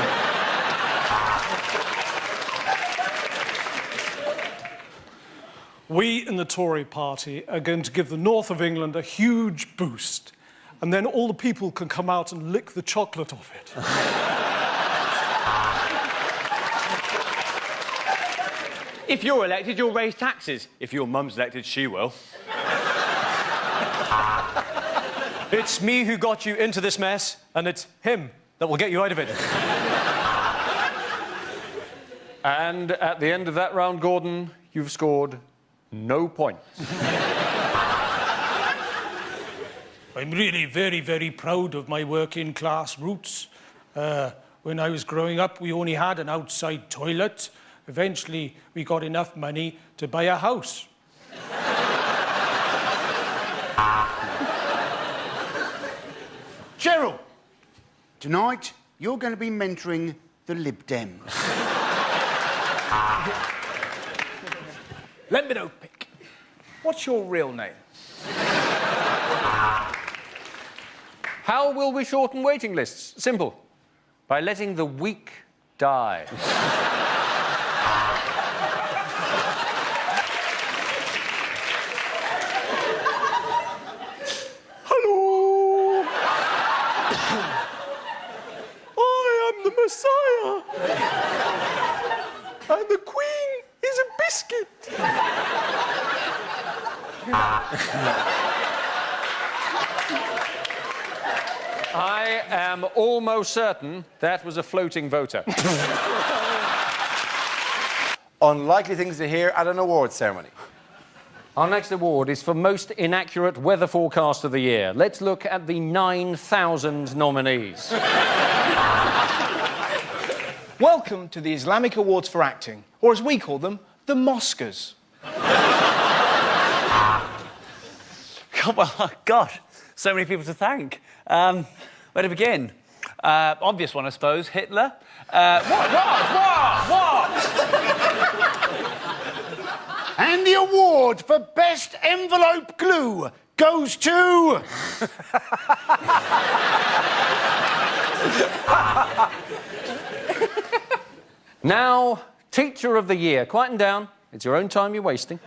We in the Tory party are going to give the north of England a huge boost, and then all the people can come out and lick the chocolate off it. If you're elected, you'll raise taxes. If your mum's elected, she will. It's me who got you into this mess, and it's him that will get you out of it. And at the end of that round, Gordon, you've scored no points. I'm really very, very proud of my working class roots. When I was growing up, we only had an outside toilet. Eventually, we got enough money to buy a house. Cheryl, tonight you're going to be mentoring the Lib Dems. Let me know, Pick. What's your real name? How will we shorten waiting lists? Simple. By letting the weak die. Hello! I am the Messiah! And the Queen is a biscuit! I am almost certain that was a floating voter. Unlikely things to hear at an awards ceremony. Our next award is for Most Inaccurate Weather Forecast of the Year. Let's look at the 9,000 nominees. Welcome to the Islamic Awards for Acting, or as we call them, the Moscas. Well, God, so many people to thank. Where to begin? Obvious one, I suppose. Hitler. What? And the award for Best Envelope Glue goes to... Now, Teacher of the Year. Quieten down. It's your own time you're wasting.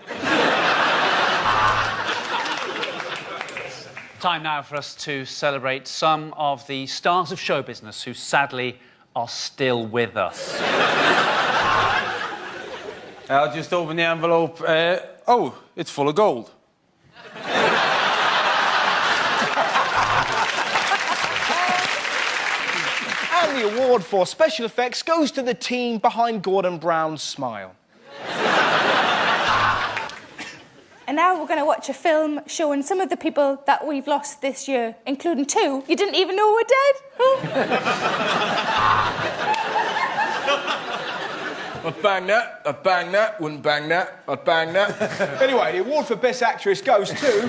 Time now for us to celebrate some of the stars of show business who sadly are still with us. I'll just open the envelope. Oh, it's full of gold. And the award for special effects goes to the team behind Gordon Brown's smile. And now we're going to watch a film showing some of the people that we've lost this year, including 2 you didn't even know were dead. I'd bang that, wouldn't bang that, I'd bang that. Anyway, the award for Best Actress goes to...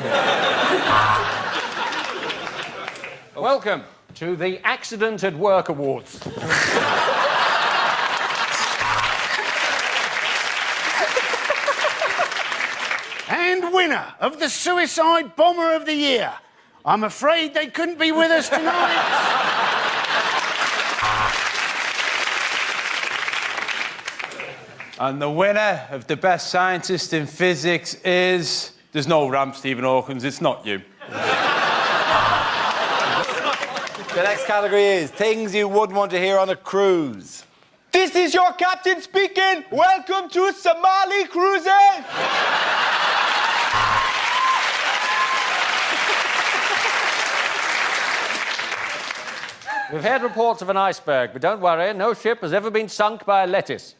Welcome to the Accident at Work Awards. And winner of the Suicide Bomber of the Year. I'm afraid they couldn't be with us tonight. And the winner of the Best Scientist in Physics is... There's no ramp, Stephen Hawkins, it's not you. The next category is things you wouldn't want to hear on a cruise. This is your captain speaking. Welcome to Somali Cruises. We've had reports of an iceberg, but don't worry, no ship has ever been sunk by a lettuce.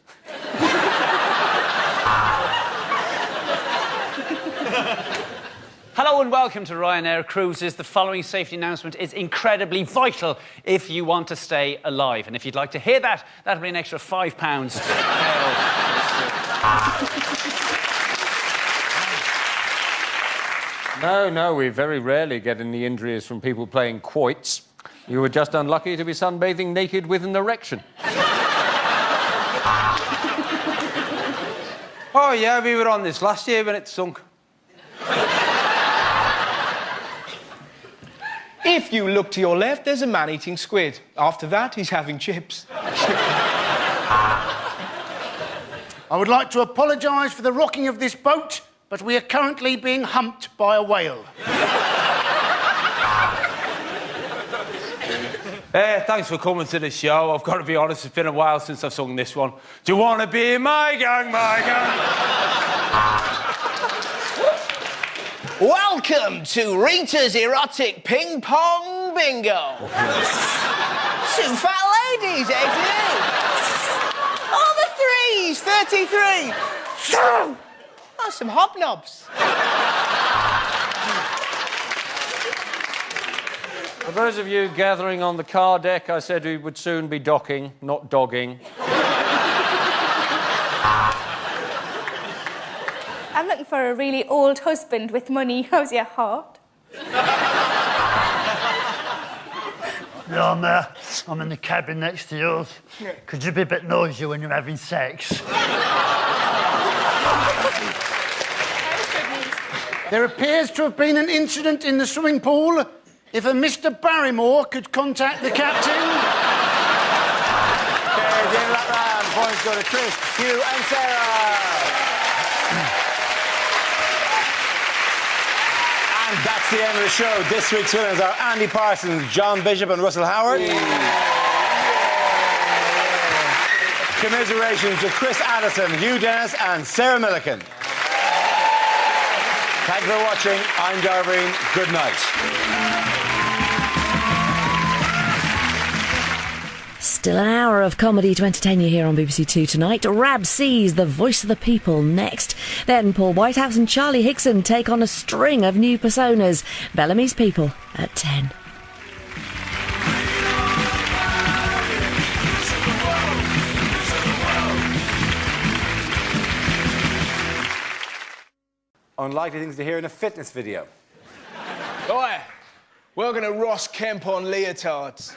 Hello and welcome to Ryanair Cruises. The following safety announcement is incredibly vital if you want to stay alive. And if you'd like to hear that, that'll be an extra £5. No, we very rarely get any injuries from people playing quoits. You were just unlucky to be sunbathing naked with an erection. Oh, yeah, we were on this last year when it sunk. If you look to your left, there's a man eating squid. After that, he's having chips. I would like to apologise for the rocking of this boat, but we are currently being humped by a whale. Hey, thanks for coming to the show. I've got to be honest, it's been a while since I've sung this one. Do you want to be in my gang, my gang? Welcome to Rita's Erotic Ping Pong Bingo. 2 fat ladies, 82. All the threes, 33. Oh, some hobnobs. For those of you gathering on the car deck, I said we would soon be docking, not dogging. I'm looking for a really old husband with money. How's your heart? No, I'm in the cabin next to yours. Could you be a bit noisy when you're having sex? There appears to have been an incident in the swimming pool. If a Mr. Barrymore could contact the captain. Okay, at the end of that round, points go to Chris, Hugh and Sarah. And that's the end of the show. This week's winners are Andy Parsons, John Bishop and Russell Howard. Commiserations to Chris Addison, Hugh Dennis and Sarah Millican. Thank you for watching. I'm Darveen. Good night. Still an hour of comedy to entertain you here on BBC Two tonight. Rab C's The Voice of the People next. Then Paul Whitehouse and Charlie Hickson take on a string of new personas. Bellamy's People at 10. Unlikely things to hear in a fitness video. Oi, we're going to Ross Kemp on leotards.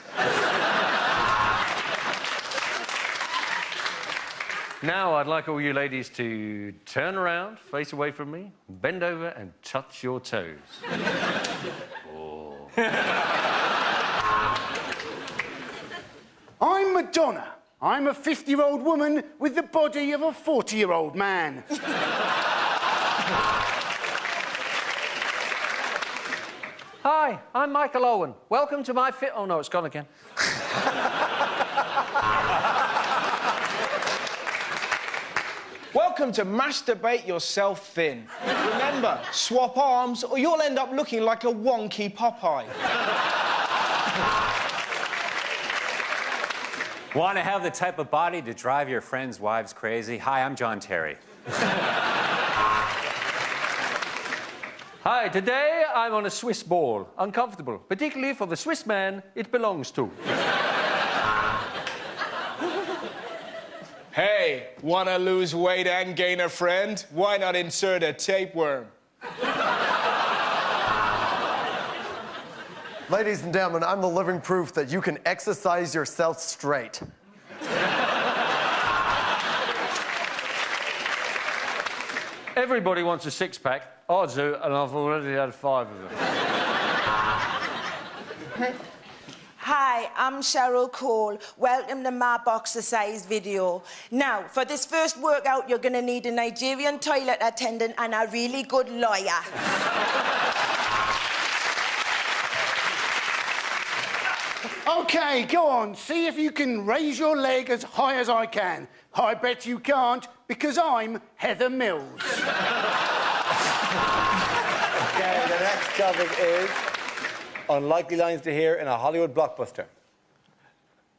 Now I'd like all you ladies to turn around, face away from me, bend over and touch your toes. Oh. I'm Madonna. I'm a 50-year-old woman with the body of a 40-year-old man. Hi, I'm Michael Owen. Welcome to my fit... Oh, no, it's gone again. Welcome to Masturbate Yourself Thin. Remember, swap arms or you'll end up looking like a wonky Popeye. Want to have the type of body to drive your friends' wives crazy? Hi, I'm John Terry. Hi, today I'm on a Swiss ball. Uncomfortable, particularly for the Swiss man it belongs to. Hey, wanna lose weight and gain a friend? Why not insert a tapeworm? Ladies and gentlemen, I'm the living proof that you can exercise yourself straight. Everybody wants a six-pack. I do, and I've already had 5 of them. Hi, I'm Cheryl Cole. Welcome to my boxer-size video. Now, for this first workout, you're going to need a Nigerian toilet attendant and a really good lawyer. OK, go on. See if you can raise your leg as high as I can. I bet you can't, because I'm Heather Mills. Okay, the next topic is unlikely lines to hear in a Hollywood blockbuster.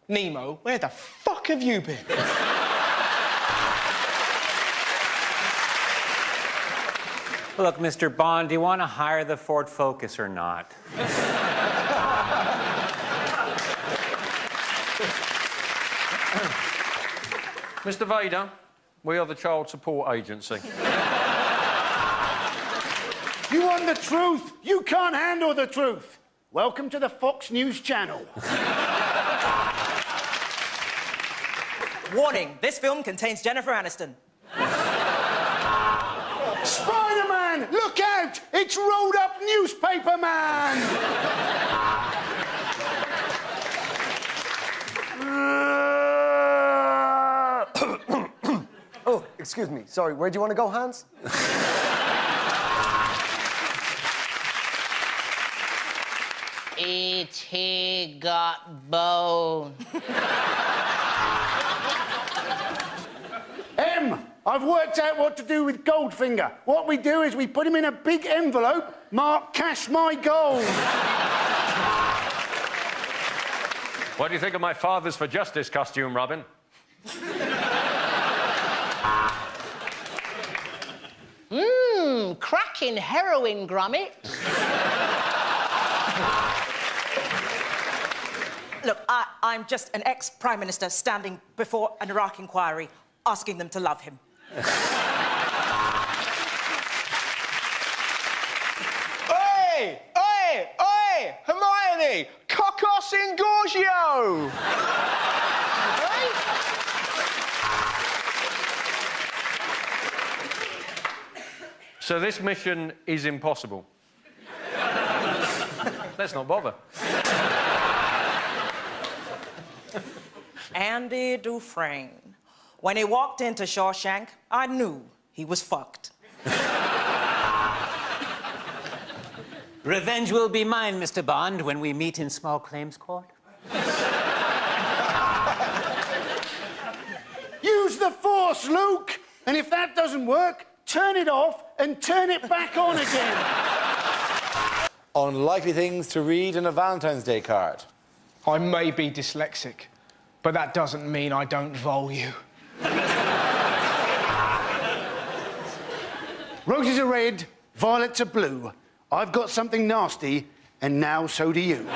Nemo, where the fuck have you been? Look, Mr. Bond, do you want to hire the Ford Focus or not? Mr. Vader, we are the child support agency. You want the truth? You can't handle the truth. Welcome to the Fox News Channel. Warning, this film contains Jennifer Aniston. Spider-Man, look out! It's Rolled Up Newspaper Man! Oh, excuse me. Sorry, where do you want to go, Hans? E.T. got bone. I've worked out what to do with Goldfinger. What we do is we put him in a big envelope marked Cash My Gold. What do you think of my Fathers for Justice costume, Robin? Cracking heroin, Gromit. Look, I'm just an ex-Prime Minister standing before an Iraq inquiry, asking them to love him. Oi! Oi! Oi! Hermione! Cocos Ingorgio! So this mission is impossible. Let's not bother. Andy Dufresne. When he walked into Shawshank, I knew he was fucked. Revenge will be mine, Mr. Bond, when we meet in small claims court. Use the Force, Luke! And if that doesn't work, turn it off and turn it back on again. Unlikely things to read in a Valentine's Day card. I may be dyslexic, but that doesn't mean I don't value. Roses are red, violets are blue. I've got something nasty, and now so do you.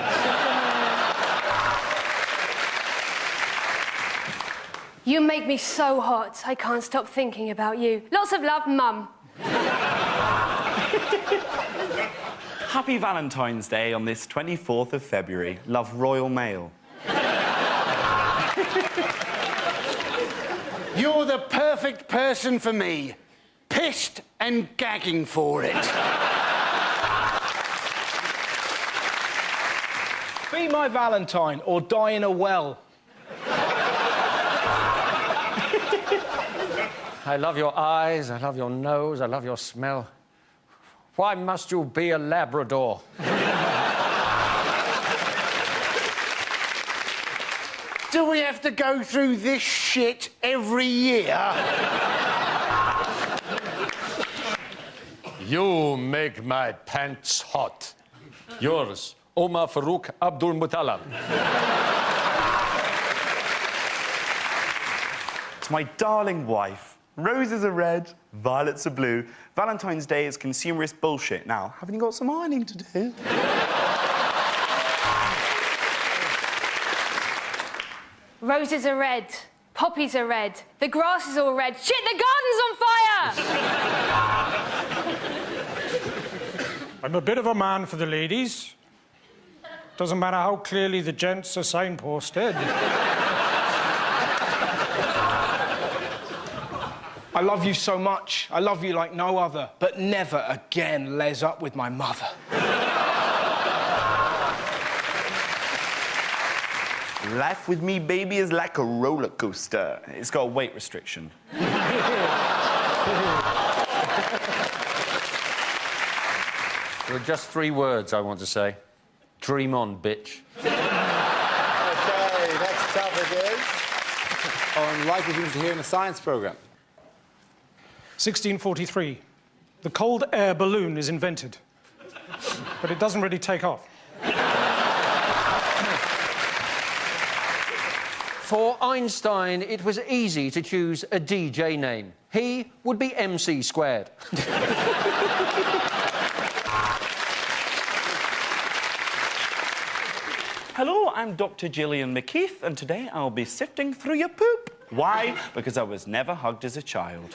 You make me so hot, I can't stop thinking about you. Lots of love, Mum. Happy Valentine's Day on this 24th of February. Love, Royal Mail. You're the perfect person for me. Pissed and gagging for it. Be my Valentine or die in a well. I love your eyes, I love your nose, I love your smell. Why must you be a Labrador? Do we have to go through this shit every year? You make my pants hot. Yours, Omar Farouk Abdul Muttalib. To my darling wife, roses are red, violets are blue. Valentine's Day is consumerist bullshit. Now, haven't you got some ironing to do? Roses are red, poppies are red, the grass is all red. Shit, the garden's on fire! I'm a bit of a man for the ladies. Doesn't matter how clearly the gents are signposted. I love you so much. I love you like no other. But never again les up with my mother. Life with me, baby, is like a roller coaster. It's got a weight restriction. There are just 3 words I want to say. Dream on, bitch. OK, next topic is unlikely things to hear in a science programme. 1643. The cold air balloon is invented. But it doesn't really take off. For Einstein, it was easy to choose a DJ name. He would be MC squared. Hello, I'm Dr. Gillian McKeith, and today I'll be sifting through your poop. Why? Because I was never hugged as a child.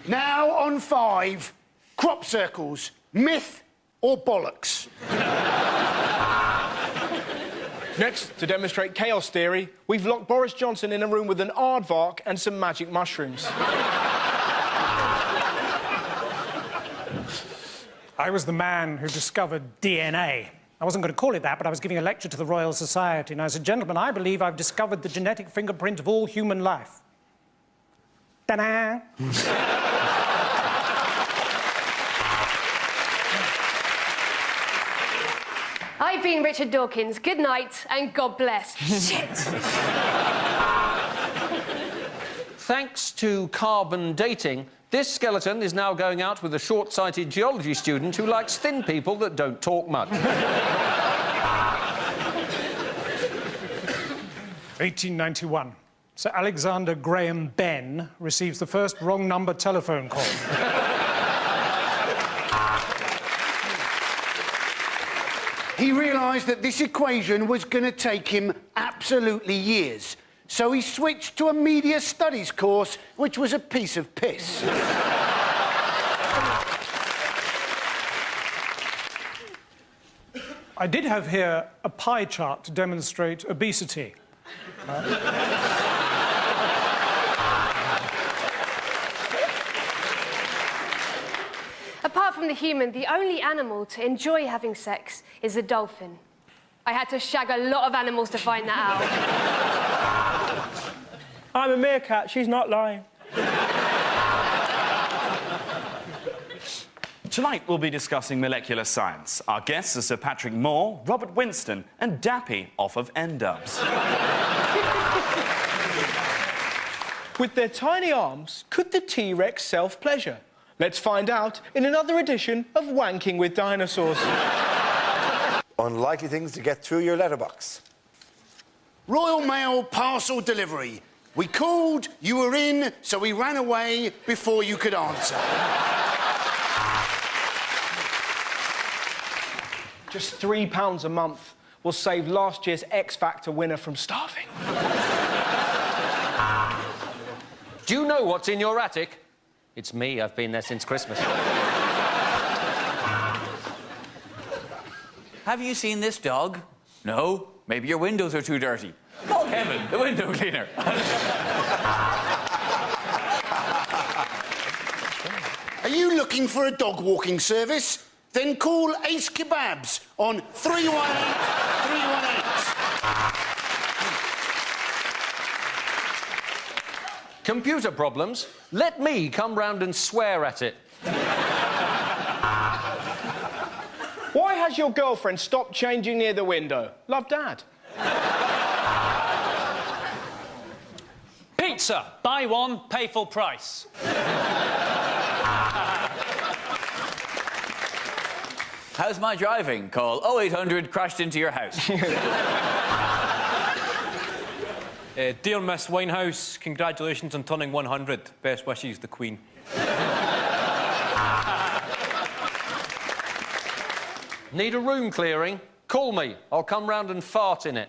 Now on 5, crop circles, myth or bollocks? Next, to demonstrate chaos theory, we've locked Boris Johnson in a room with an aardvark and some magic mushrooms. I was the man who discovered DNA. I wasn't going to call it that, but I was giving a lecture to the Royal Society, and I said, gentlemen, I believe I've discovered the genetic fingerprint of all human life. Ta-da! I've been Richard Dawkins. Good night and God bless. Shit! Thanks to carbon dating, this skeleton is now going out with a short-sighted geology student who likes thin people that don't talk much. 1891. Sir Alexander Graham Benn receives the first wrong number telephone call. He realised that this equation was going to take him absolutely years. So he switched to a media studies course, which was a piece of piss. I did have here a pie chart to demonstrate obesity. Apart from the human, the only animal to enjoy having sex is the dolphin. I had to shag a lot of animals to find that out. I'm a meerkat, she's not lying. Tonight we'll be discussing molecular science. Our guests are Sir Patrick Moore, Robert Winston and Dappy off of N-Dubs. With their tiny arms, could the T-Rex self-pleasure? Let's find out in another edition of Wanking with Dinosaurs. Unlikely things to get through your letterbox. Royal Mail parcel delivery. We called, you were in, so we ran away before you could answer. Just £3 a month will save last year's X Factor winner from starving. Do you know what's in your attic? It's me. I've been there since Christmas. Have you seen this dog? No? Maybe your windows are too dirty. Call Kevin, the window cleaner. Are you looking for a dog walking service? Then call Ace Kebabs on 318 318. Computer problems? Let me come round and swear at it. Why has your girlfriend stopped changing near the window? Love, Dad. Pizza. Buy one, pay full price. How's my driving? Call 0800 crashed into your house. Dear Miss Winehouse, congratulations on turning 100. Best wishes, the Queen. Need a room clearing? Call me. I'll come round and fart in it.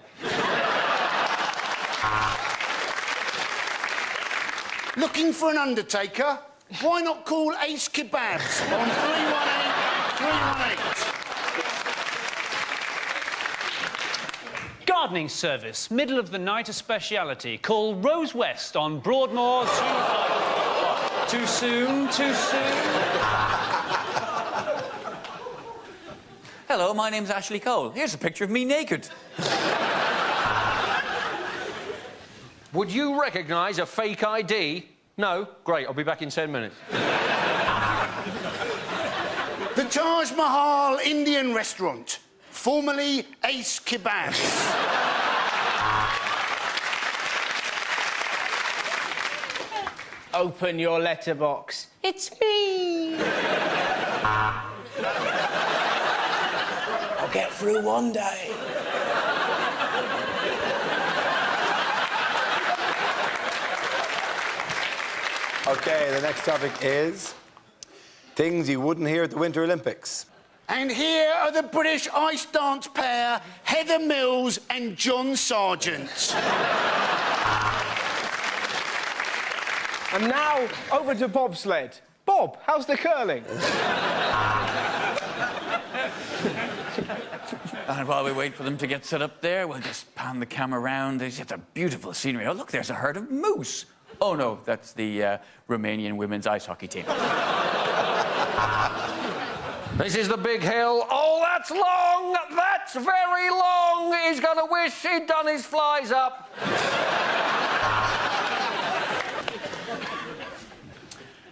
Looking for an undertaker? Why not call Ace Kebabs on 318 318? Gardening service, middle of the night, a speciality. Call Rose West on Broadmoor 25. Too soon, too soon. Hello, my name's Ashley Cole. Here's a picture of me naked. Would you recognise a fake ID? No? Great, I'll be back in 10 minutes. The Taj Mahal Indian restaurant, formerly Ace Kebabs. Open your letterbox. It's me. I'll get through one day. OK, the next topic is things you wouldn't hear at the Winter Olympics. And here are the British ice dance pair, Heather Mills and John Sargent. And now, over to bobsled. Bob, how's the curling? And while we wait for them to get set up there, we'll just pan the camera around. There's just a beautiful scenery. Oh, look, there's a herd of moose. Oh, no, that's the Romanian women's ice hockey team. This is the big hill. Oh, that's long! That's very long! He's gonna wish he'd done his flies up.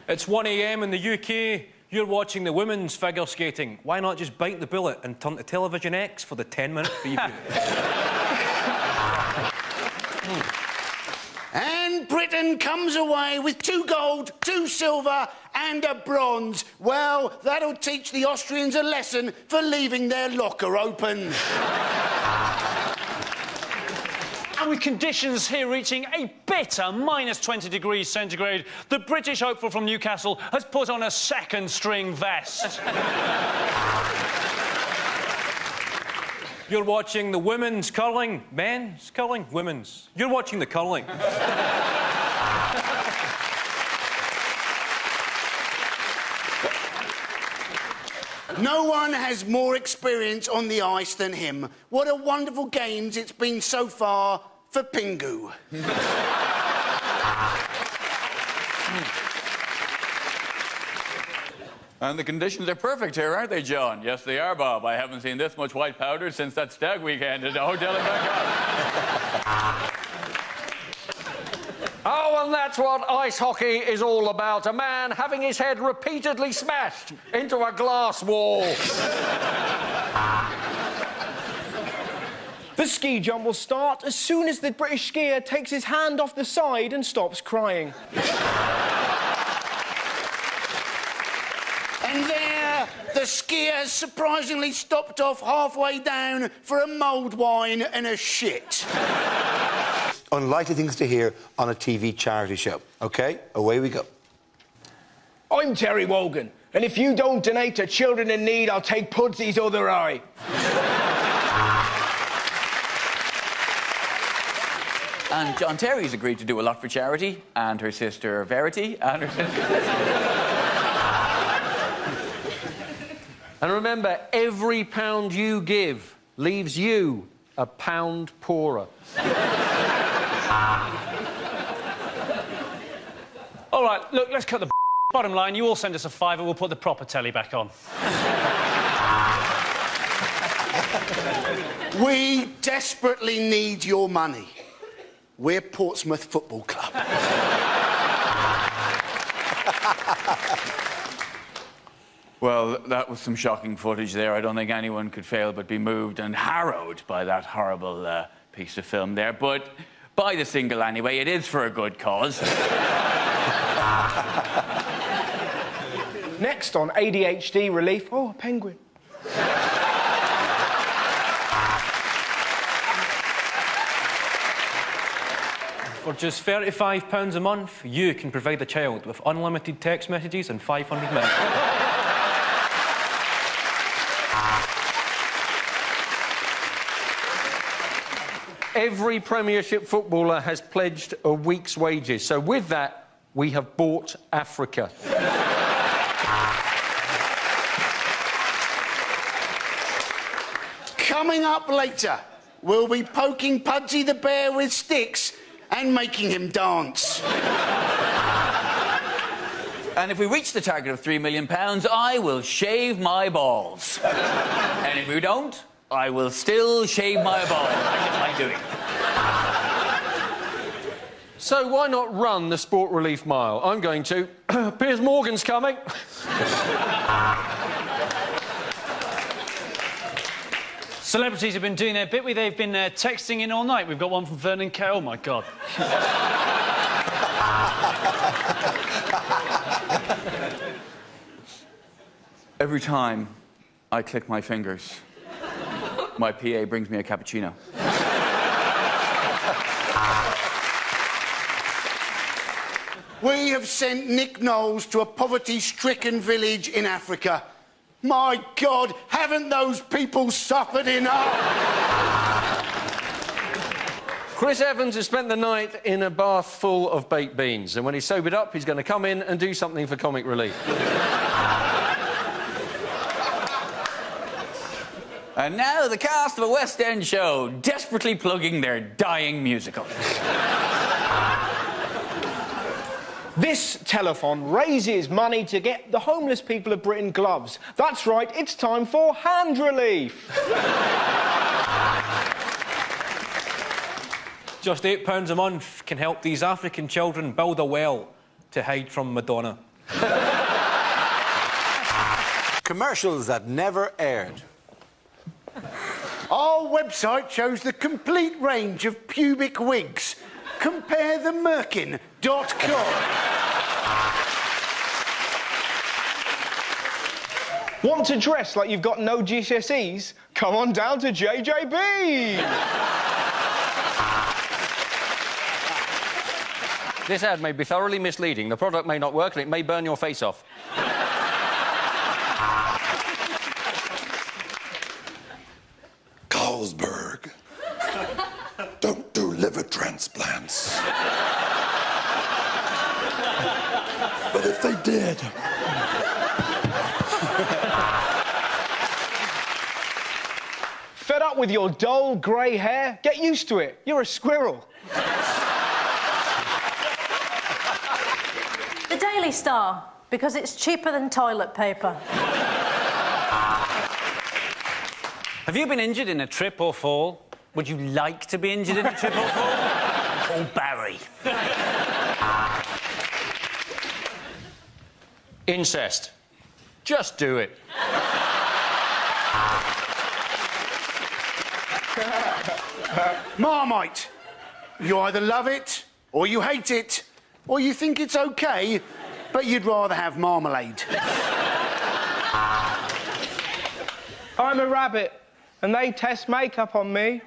It's 1 a.m. in the UK. You're watching the women's figure skating. Why not just bite the bullet and turn to Television X for the 10-minute preview? And Britain comes away with 2 gold, 2 silver and a bronze. Well, that'll teach the Austrians a lesson for leaving their locker open. And with conditions here reaching a bitter minus 20 degrees centigrade, the British hopeful from Newcastle has put on a second-string vest. You're watching the women's curling. Men's curling? Women's. You're watching the curling. No one has more experience on the ice than him. What a wonderful games it's been so far for Pingu. And the conditions are perfect here, aren't they, John? Yes, they are, Bob. I haven't seen this much white powder since that stag weekend at the hotel in Bangkok. Oh, and that's what ice hockey is all about. A man having his head repeatedly smashed into a glass wall. The ski jump will start as soon as the British skier takes his hand off the side and stops crying. And there, the skier has surprisingly stopped off halfway down for a mulled wine and a shit. Unlikely things to hear on a TV charity show. OK, away we go. I'm Terry Wogan, and if you don't donate to children in need, I'll take Pudsy's other eye. And John Terry's agreed to do a lot for charity, and her sister Verity, and her sister... And remember, every pound you give leaves you a pound poorer. All right, look, let's cut the bottom line. You all send us a £5 we'll put the proper telly back on. We desperately need your money. We're Portsmouth Football Club. Well, that was some shocking footage there. I don't think anyone could fail but be moved and harrowed by that horrible piece of film there. But buy the single anyway. It is for a good cause. Next on ADHD relief, oh, a penguin. For just £35 a month, you can provide the child with unlimited text messages and 500 minutes. Every Premiership footballer has pledged a week's wages. So with that, we have bought Africa. Coming up later, we'll be poking Pudsey the bear with sticks and making him dance. And if we reach the target of £3 million, I will shave my balls. And if we don't, I will still shave my balls. I just like doing it. So why not run the Sport Relief Mile? I'm going to. Piers Morgan's coming. Celebrities have been doing their bit. They've been texting in all night. We've got one from Vernon Kay. Oh, my God. Every time I click my fingers, my PA brings me a cappuccino. We have sent Nick Knowles to a poverty-stricken village in Africa. My God, haven't those people suffered enough? Chris Evans has spent the night in a bath full of baked beans, and when he's sobered up, he's going to come in and do something for comic relief. And now the cast of a West End show, desperately plugging their dying musical. This telethon raises money to get the homeless people of Britain gloves. That's right, it's time for hand relief. Just £8 a month can help these African children build a well to hide from Madonna. Commercials that never aired. Our website shows the complete range of pubic wigs. Compare the Merkin.com. Want to dress like you've got no GCSEs? Come on down to JJB! This ad may be thoroughly misleading. The product may not work and it may burn your face off. Carlsberg. Don't do liver transplants. But if they did... Fed up with your dull, grey hair? Get used to it. You're a squirrel. The Daily Star, because it's cheaper than toilet paper. Have you been injured in a trip or fall? Would you like to be injured in a trip or fall? Call Barry. Incest. Just do it. Marmite. You either love it, or you hate it, or you think it's OK, but you'd rather have marmalade. I'm a rabbit, and they test makeup on me.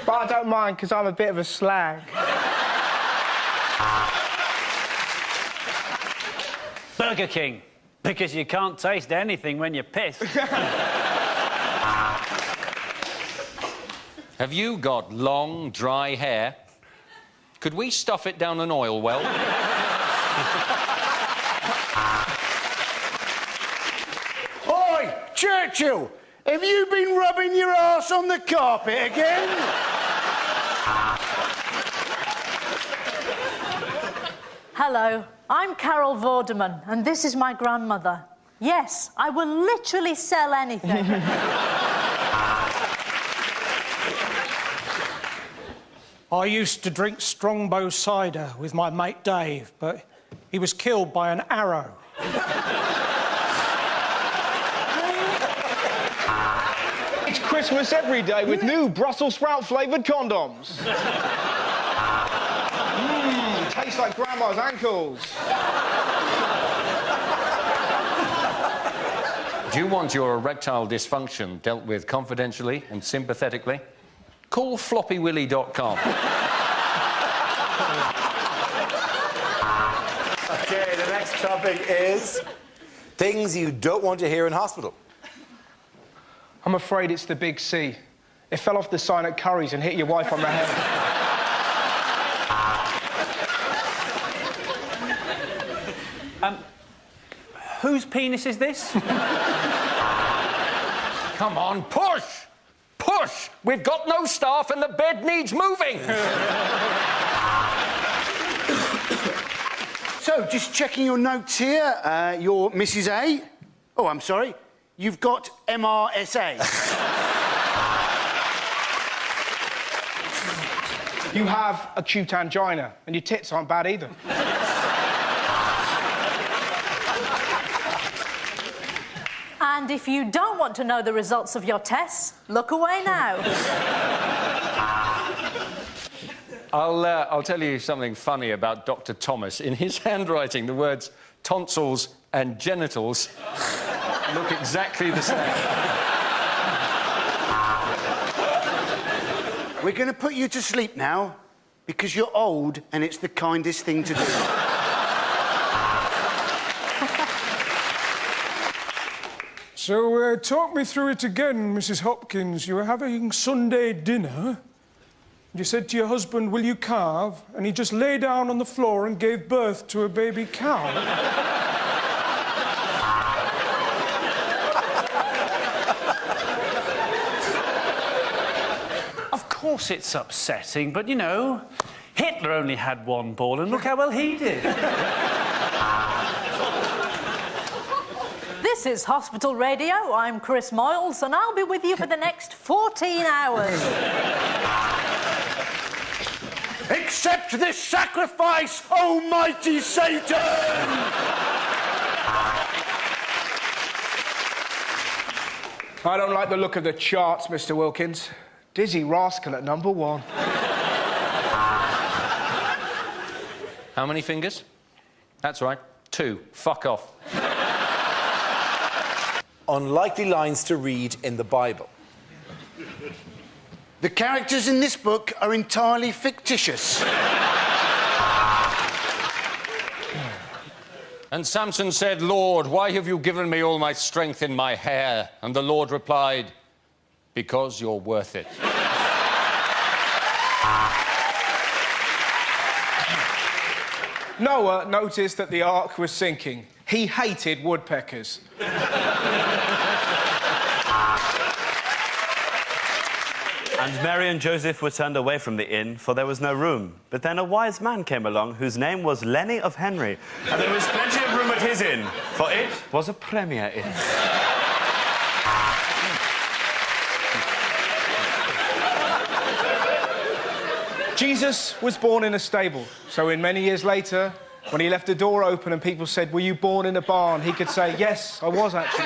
But I don't mind, because I'm a bit of a slag. Burger King, because you can't taste anything when you piss. Have you got long, dry hair? Could we stuff it down an oil well? Oi, Churchill! Have you been rubbing your arse on the carpet again? Hello, I'm Carol Vorderman, and this is my grandmother. Yes, I will literally sell anything. I used to drink Strongbow cider with my mate Dave, but he was killed by an arrow. It's Christmas every day with new Brussels sprout flavoured condoms. Tastes like Grandma's ankles. Do you want your erectile dysfunction dealt with confidentially and sympathetically? Call floppywilly.com. OK, the next topic is things you don't want to hear in hospital. I'm afraid it's the big C. It fell off the sign at Curry's and hit your wife on the head. Whose penis is this? Come on, push! Push! We've got no staff and the bed needs moving! So, just checking your notes here. You're Mrs. A. Oh, I'm sorry. You've got MRSA. You have acute angina, and your tits aren't bad either. And if you don't want to know the results of your tests, look away now. I'll tell you something funny about Dr. Thomas. In his handwriting, the words tonsils and genitals look exactly the same. We're going to put you to sleep now because you're old and it's the kindest thing to do. So, talk me through it again, Mrs. Hopkins. You were having Sunday dinner. You said to your husband, will you carve? And he just lay down on the floor and gave birth to a baby cow. Of course it's upsetting, but, you know, Hitler only had one ball, and look how well he did. This is Hospital Radio. I'm Chris Moyles, and I'll be with you for the next 14 hours. Accept this sacrifice, almighty Satan! I don't like the look of the charts, Mr. Wilkins. Dizzy Rascal at number 1. How many fingers? That's right, 2. Fuck off. Unlikely lines to read in the Bible. The characters in this book are entirely fictitious. And Samson said, Lord, why have you given me all my strength in my hair? And the Lord replied, because you're worth it. Noah noticed that the ark was sinking. He hated woodpeckers. And Mary and Joseph were turned away from the inn, for there was no room. But then a wise man came along, whose name was Lenny of Henry. And there was plenty of room at his inn, for it was a premier inn. Jesus was born in a stable, so in many years later, when he left the door open and people said, were you born in a barn? He could say, yes, I was actually.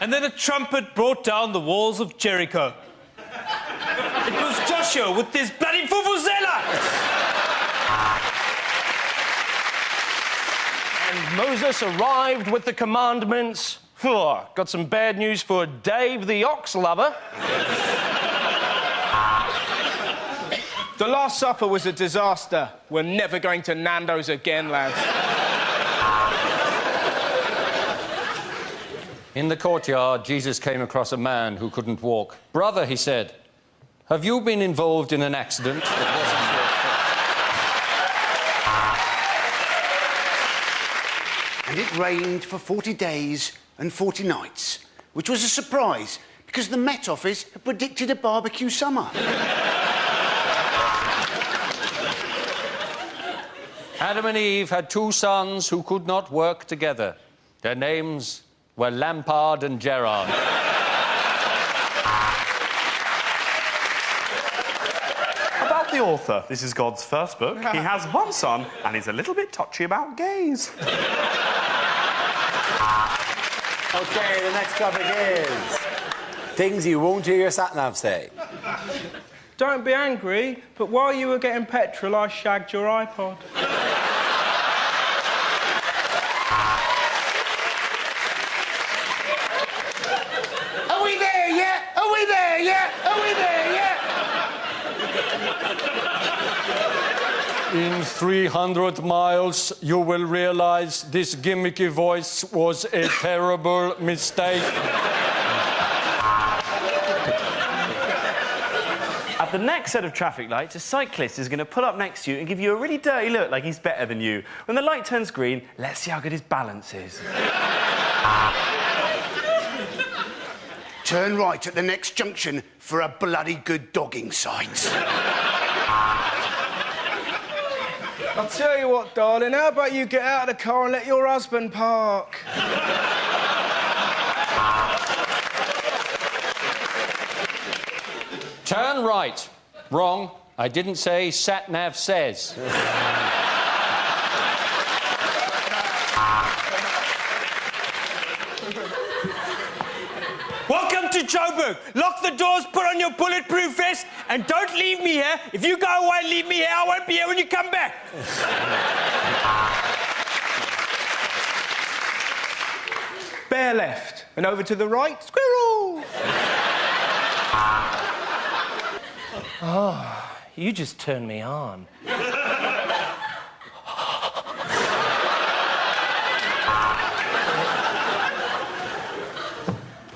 And then a trumpet brought down the walls of Jericho. It was Joshua with this bloody vuvuzela! And Moses arrived with the commandments. Got some bad news for Dave the ox lover. The Last Supper was a disaster. We're never going to Nando's again, lads. In the courtyard, Jesus came across a man who couldn't walk. Brother, he said, have you been involved in an accident that wasn't your fault? And it rained for 40 days and 40 nights, which was a surprise because the Met Office had predicted a barbecue summer. Adam and Eve had 2 sons who could not work together. Their names were Lampard and Gerrard. About the author, this is God's first book. He has 1 son, and he's a little bit touchy about gays. OK, the next topic is things you won't hear your sat-nav say. Don't be angry, but while you were getting petrol, I shagged your iPod. Are we there yet? Are we there yet? Are we there yet? In 300 miles, you will realize this gimmicky voice was a terrible mistake. At the next set of traffic lights, a cyclist is going to pull up next to you and give you a really dirty look like he's better than you. When the light turns green, let's see how good his balance is. Turn right at the next junction for a bloody good dogging site. I'll tell you what, darling, how about you get out of the car and let your husband park? Turn right. Wrong. I didn't say sat-nav says. Welcome to Joburg. Lock the doors, put on your bulletproof vest, and don't leave me here. If you go away and leave me here, I won't be here when you come back. Bear left, and over to the right, squirrel! Oh, you just turned me on.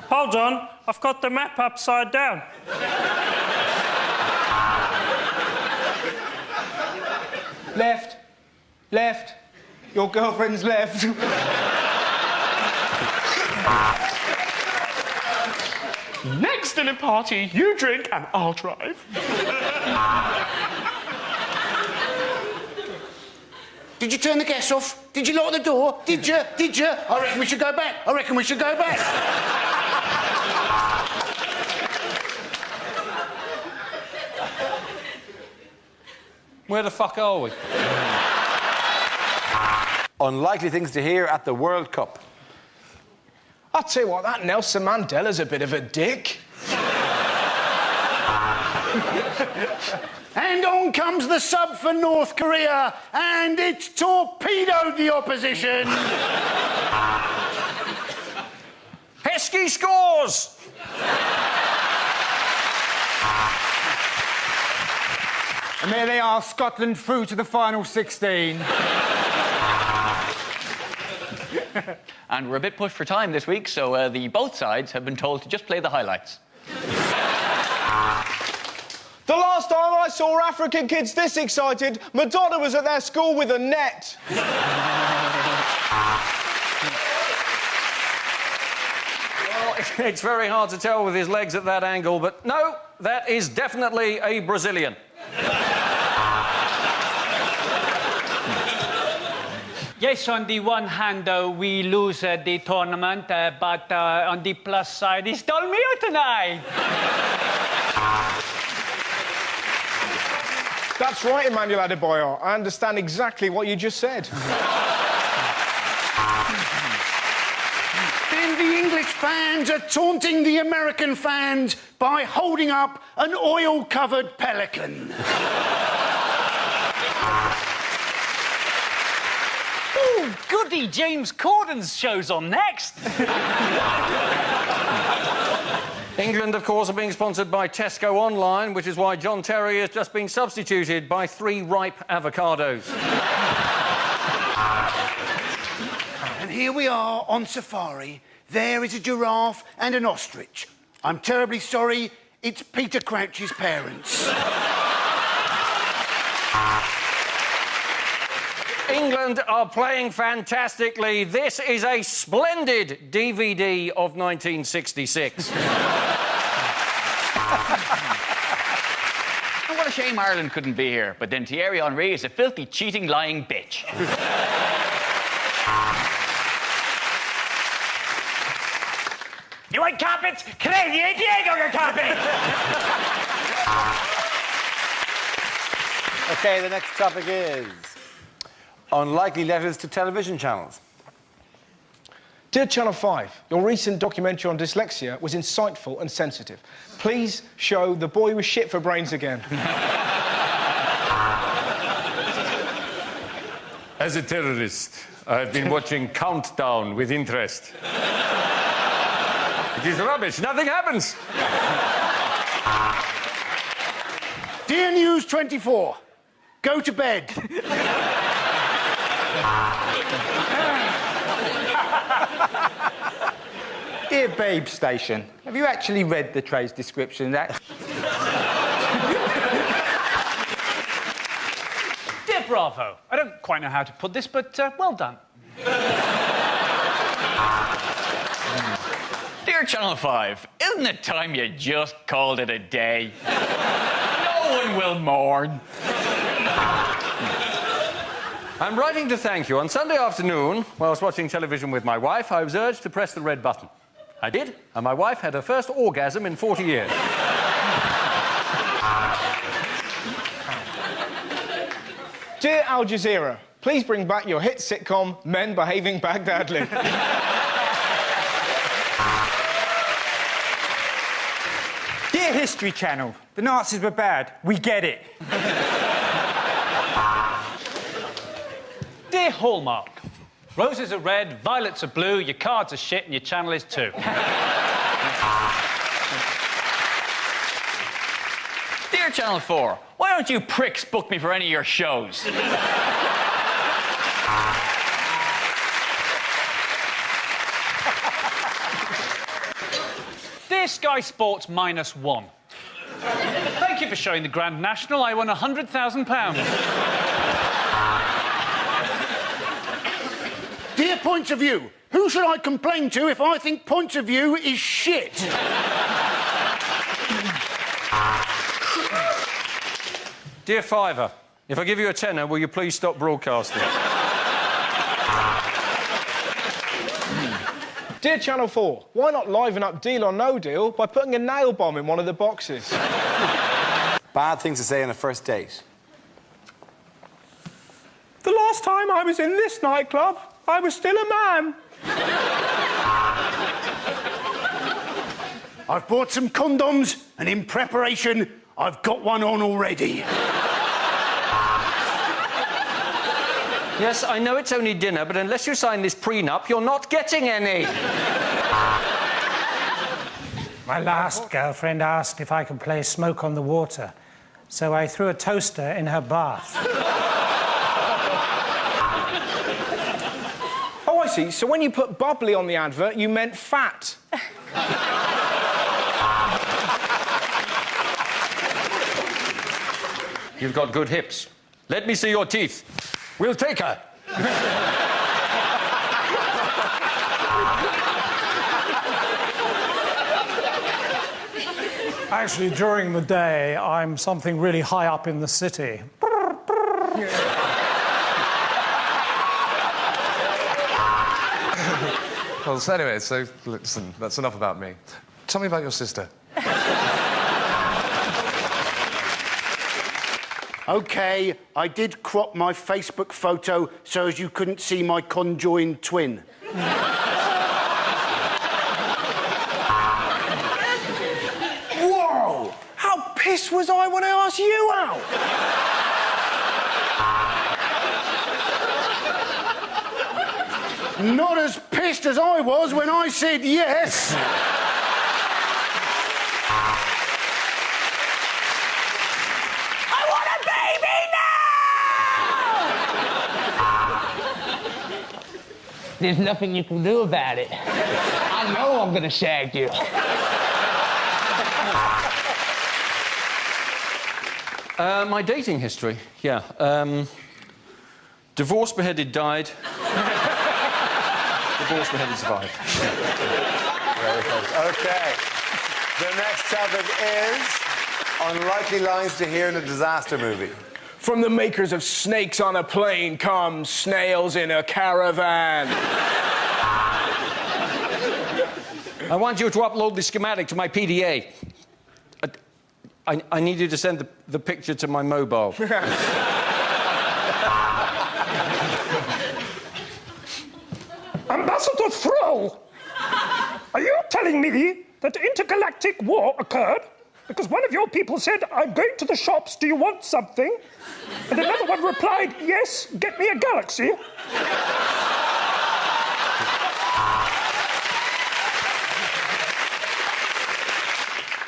Hold on, I've got the map upside down. Left. Left. Your girlfriend's left. Next dinner party, you drink and I'll drive. Did you turn the gas off? Did you lock the door? Did you? Did you? I reckon we should go back. I reckon we should go back. Where the fuck are we? Unlikely things to hear at the World Cup. I'll tell you what, that Nelson Mandela's a bit of a dick. And on comes the sub for North Korea, and it's torpedoed the opposition. Heskey scores! And there they are, Scotland through to the final 16. And we're a bit pushed for time this week, so both sides have been told to just play the highlights. The last time I saw African kids this excited, Madonna was at their school with a net. Well, it's very hard to tell with his legs at that angle, but no, that is definitely a Brazilian. Yes, on the one hand, we lose the tournament, but on the plus side, he stole me out tonight. That's right, Emmanuel Adebayor. I understand exactly what you just said. And the English fans are taunting the American fans by holding up an oil-covered pelican. Oh, goody, James Corden's show's on next. England, of course, are being sponsored by Tesco Online, which is why John Terry has just been substituted by 3 ripe avocados. And here we are on safari. There is a giraffe and an ostrich. I'm terribly sorry, it's Peter Crouch's parents. England are playing fantastically. This is a splendid DVD of 1966. And what a shame Ireland couldn't be here. But then Thierry Henry is a filthy, cheating, lying bitch. You want carpets? Canadian Diego your carpet! OK, the next topic is unlikely letters to television channels. Dear Channel 5, your recent documentary on dyslexia was insightful and sensitive. Please show The Boy with Shit for Brains again. As a terrorist, I've been watching Countdown with interest. It is rubbish. Nothing happens. Dear News 24, go to bed. Dear Babe Station, have you actually read the trade's description? Dear Bravo, I don't quite know how to put this, but well done. Dear Channel 5, isn't it time you just called it a day? No one will mourn. I'm writing to thank you. On Sunday afternoon, while I was watching television with my wife, I was urged to press the red button. I did, and my wife had her first orgasm in 40 years. Dear Al Jazeera, please bring back your hit sitcom, Men Behaving Baghdadly. Dear History Channel, the Nazis were bad. We get it. Dear Hallmark, roses are red, violets are blue, your cards are shit, and your channel is too. Dear Channel 4, why don't you pricks book me for any of your shows? Dear Sky Sports -1, thank you for showing the Grand National. I won £100,000. Dear Points of View, who should I complain to if I think Points of View is shit? Dear Fiver, If I give you a tenner, will you please stop broadcasting? Dear Channel 4, why not liven up Deal or No Deal by putting a nail bomb in one of the boxes? Bad things to say on a first date. The last time I was in this nightclub, I was still a man. I've bought some condoms, and in preparation, I've got one on already. Yes, I know it's only dinner, but unless you sign this prenup, you're not getting any. My last girlfriend asked if I could play Smoke on the Water, so I threw a toaster in her bath. Oh, I see. So when you put bubbly on the advert, you meant fat. You've got good hips. Let me see your teeth. We'll take her. Actually, during the day, I'm something really high up in the city. Well, so anyway, so listen, that's enough about me. Tell me about your sister. OK, I did crop my Facebook photo so as you couldn't see my conjoined twin. Whoa! How pissed was I when I asked you out? Not as pissed as I was when I said yes. There's nothing you can do about it. I know I'm gonna shag you. My dating history, yeah. Divorced, beheaded, died. Divorced, beheaded, survived. Very close. OK. The next topic is unlikely lines to hear in a disaster movie. From the makers of Snakes on a Plane comes Snails in a Caravan. I want you to upload the schematic to my PDA. I need you to send the picture to my mobile. Ambassador Thrall, are you telling me that intergalactic war occurred because one of your people said, I'm going to the shops, do you want something? And another one replied, yes, get me a galaxy.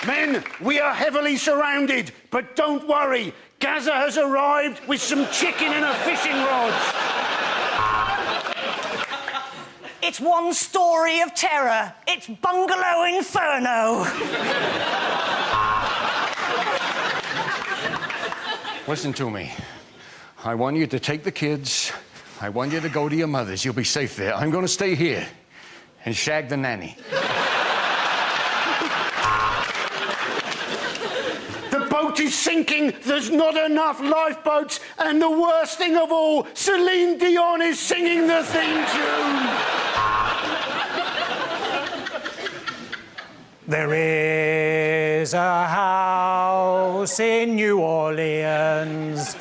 Men, we are heavily surrounded, but don't worry. Gaza has arrived with some chicken and a fishing rod. It's one story of terror. It's Bungalow Inferno. Listen to me. I want you to take the kids. I want you to go to your mother's. You'll be safe there. I'm going to stay here and shag the nanny. The boat is sinking. There's not enough lifeboats. And the worst thing of all, Celine Dion is singing the theme tune. There is a house in New Orleans.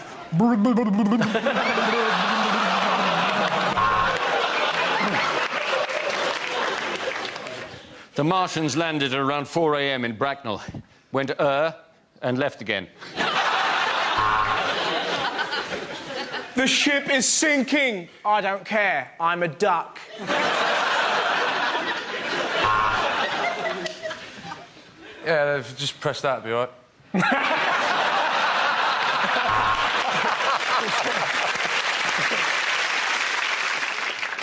The Martians landed at around 4 a.m. in Bracknell, went and left again. The ship is sinking. I don't care. I'm a duck. Yeah, just press that, it'll be all right.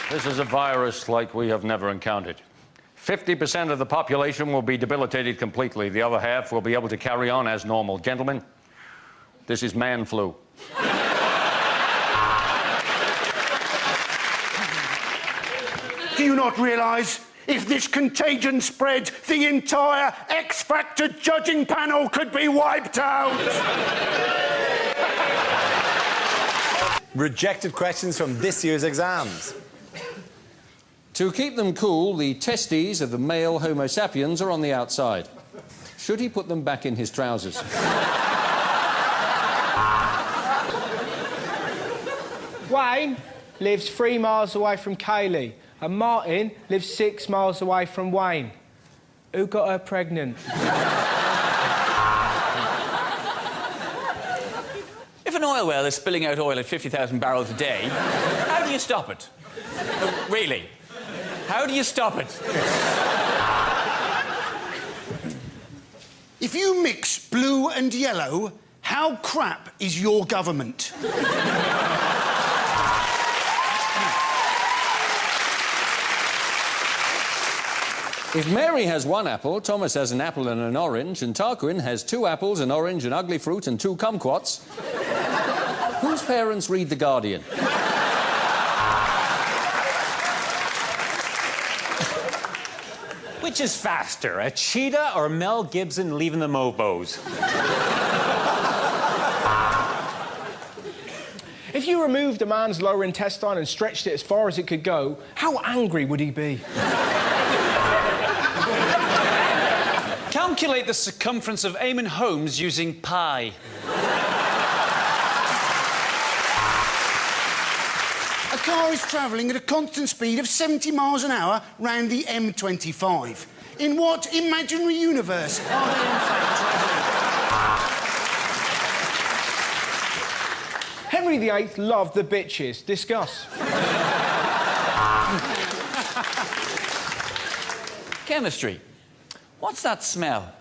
This is a virus like we have never encountered. 50% of the population will be debilitated completely. The other half will be able to carry on as normal. Gentlemen, this is man flu. Do you not realise? If this contagion spread, the entire X Factor judging panel could be wiped out. Rejected questions from this year's exams. To keep them cool, the testes of the male Homo sapiens are on the outside. Should he put them back in his trousers? Wayne lives 3 miles away from Kaylee, and Martin lives 6 miles away from Wayne. Who got her pregnant? If an oil well is spilling out oil at 50,000 barrels a day, how do you stop it? Really? How do you stop it? If you mix blue and yellow, how crap is your government? If Mary has 1 apple, Thomas has an apple and an orange, and Tarquin has 2 apples, an orange, an ugly fruit, and 2 kumquats, whose parents read The Guardian? Which is faster, a cheetah or Mel Gibson leaving the Mobos? If you removed a man's lower intestine and stretched it as far as it could go, how angry would he be? Calculate the circumference of Eamonn Holmes using pi. A car is travelling at a constant speed of 70 miles an hour round the M25. In what imaginary universe are they in fact travelling? Henry VIII loved the bitches. Discuss. Chemistry. What's that smell?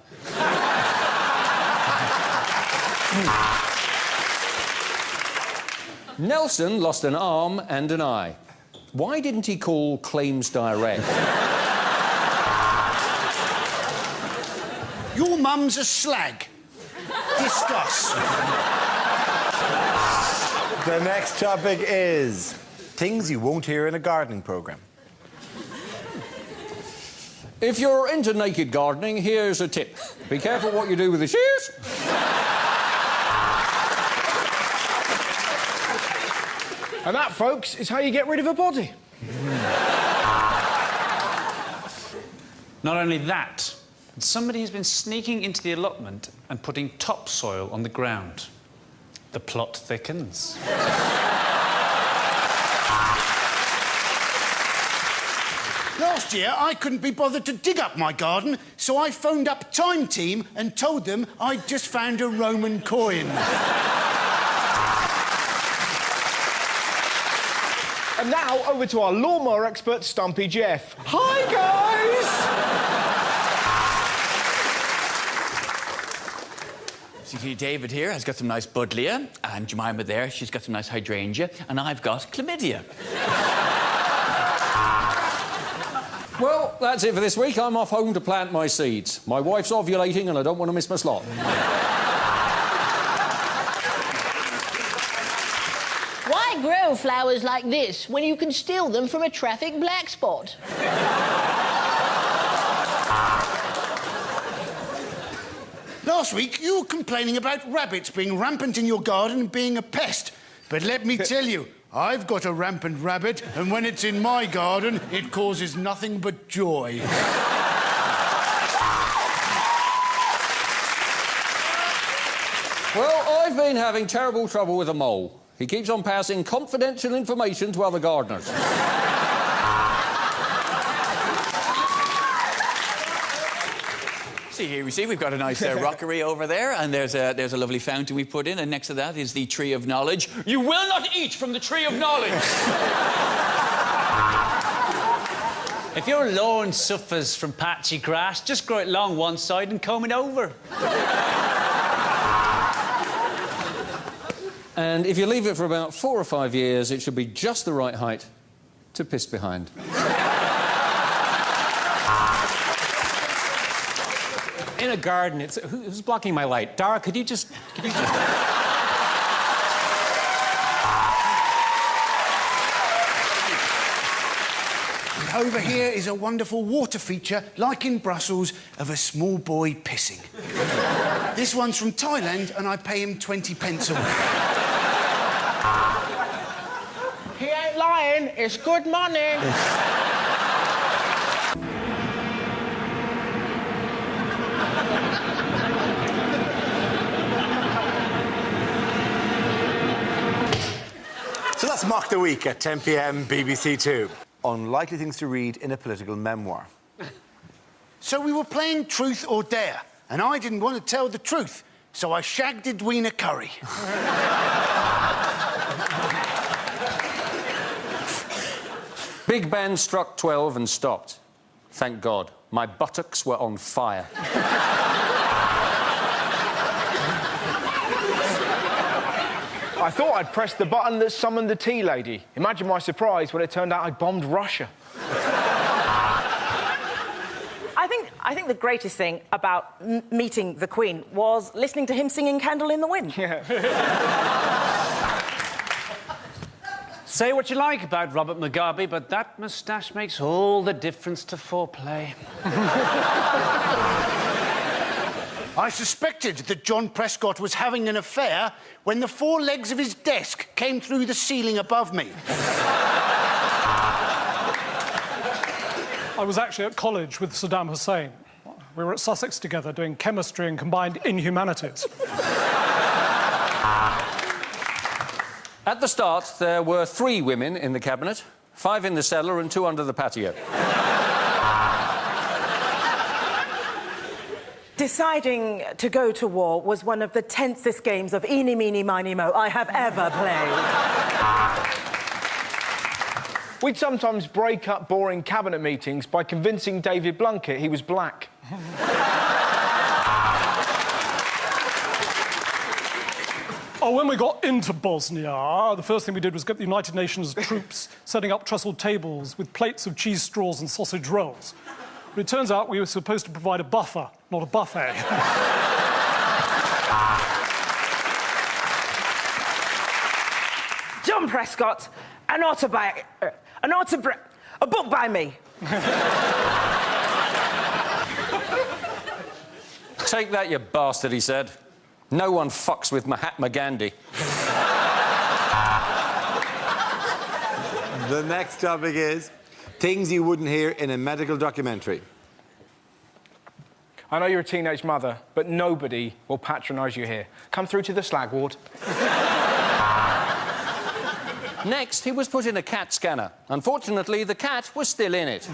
Nelson lost an arm and an eye. Why didn't he call Claims Direct? Your mum's a slag. Discuss. The next topic is things you won't hear in a gardening programme. If you're into naked gardening, here's a tip. Be careful what you do with the shears. And that, folks, is how you get rid of a body. Not only that, somebody has been sneaking into the allotment and putting topsoil on the ground. The plot thickens. Last year, I couldn't be bothered to dig up my garden, so I phoned up Time Team and told them I'd just found a Roman coin. And now, over to our lawnmower expert, Stumpy Jeff. Hi, guys! See, David here has got some nice buddleia, and Jemima there, she's got some nice hydrangea, and I've got chlamydia. Well, that's it for this week. I'm off home to plant my seeds. My wife's ovulating and I don't want to miss my slot. Why grow flowers like this when you can steal them from a traffic black spot? Last week, you were complaining about rabbits being rampant in your garden and being a pest. But let me tell you, I've got a rampant rabbit, and when it's in my garden, it causes nothing but joy. Well, I've been having terrible trouble with a mole. He keeps on passing confidential information to other gardeners. Here we see we've got a nice rockery over there, and there's a lovely fountain we put in, and next to that is the tree of knowledge. You will not eat from the tree of knowledge. If your lawn suffers from patchy grass, just grow it along one side and comb it over. And if you leave it for about 4 or 5 years, it should be just the right height to piss behind. In a garden, it's... Who's blocking my light? Dara, could you just... And over here is a wonderful water feature, like in Brussels, of a small boy pissing. This one's from Thailand, and I pay him 20 pence a week. lying. It's good money. So that's Mock the Week at 10 p.m. BBC Two. Unlikely things to read in a political memoir. So we were playing Truth or Dare, and I didn't want to tell the truth, so I shagged Edwina Curry. Big Ben struck 12 and stopped. Thank God. My buttocks were on fire. I thought I'd pressed the button that summoned the tea lady. Imagine my surprise when it turned out I bombed Russia. I think the greatest thing about meeting the Queen was listening to him singing Candle in the Wind. Yeah. Say what you like about Robert Mugabe, but that moustache makes all the difference to foreplay. I suspected that John Prescott was having an affair when the four legs of his desk came through the ceiling above me. I was actually at college with Saddam Hussein. We were at Sussex together doing chemistry and combined inhumanities. At the start, there were 3 women in the cabinet, 5 in the cellar and 2 under the patio. Deciding to go to war was one of the tensest games of eeny, meeny, miny, mo I have ever played. We'd sometimes break up boring cabinet meetings by convincing David Blunkett he was black. Oh, when we got into Bosnia, the first thing we did was get the United Nations troops setting up trestle tables with plates of cheese straws and sausage rolls. But it turns out we were supposed to provide a buffer, not a buffet. John Prescott, a book by me. Take that, you bastard, he said. No one fucks with Mahatma Gandhi. The next topic is things you wouldn't hear in a medical documentary. I know you're a teenage mother, but nobody will patronise you here. Come through to the slag ward. Next, he was put in a CAT scanner. Unfortunately, the cat was still in it.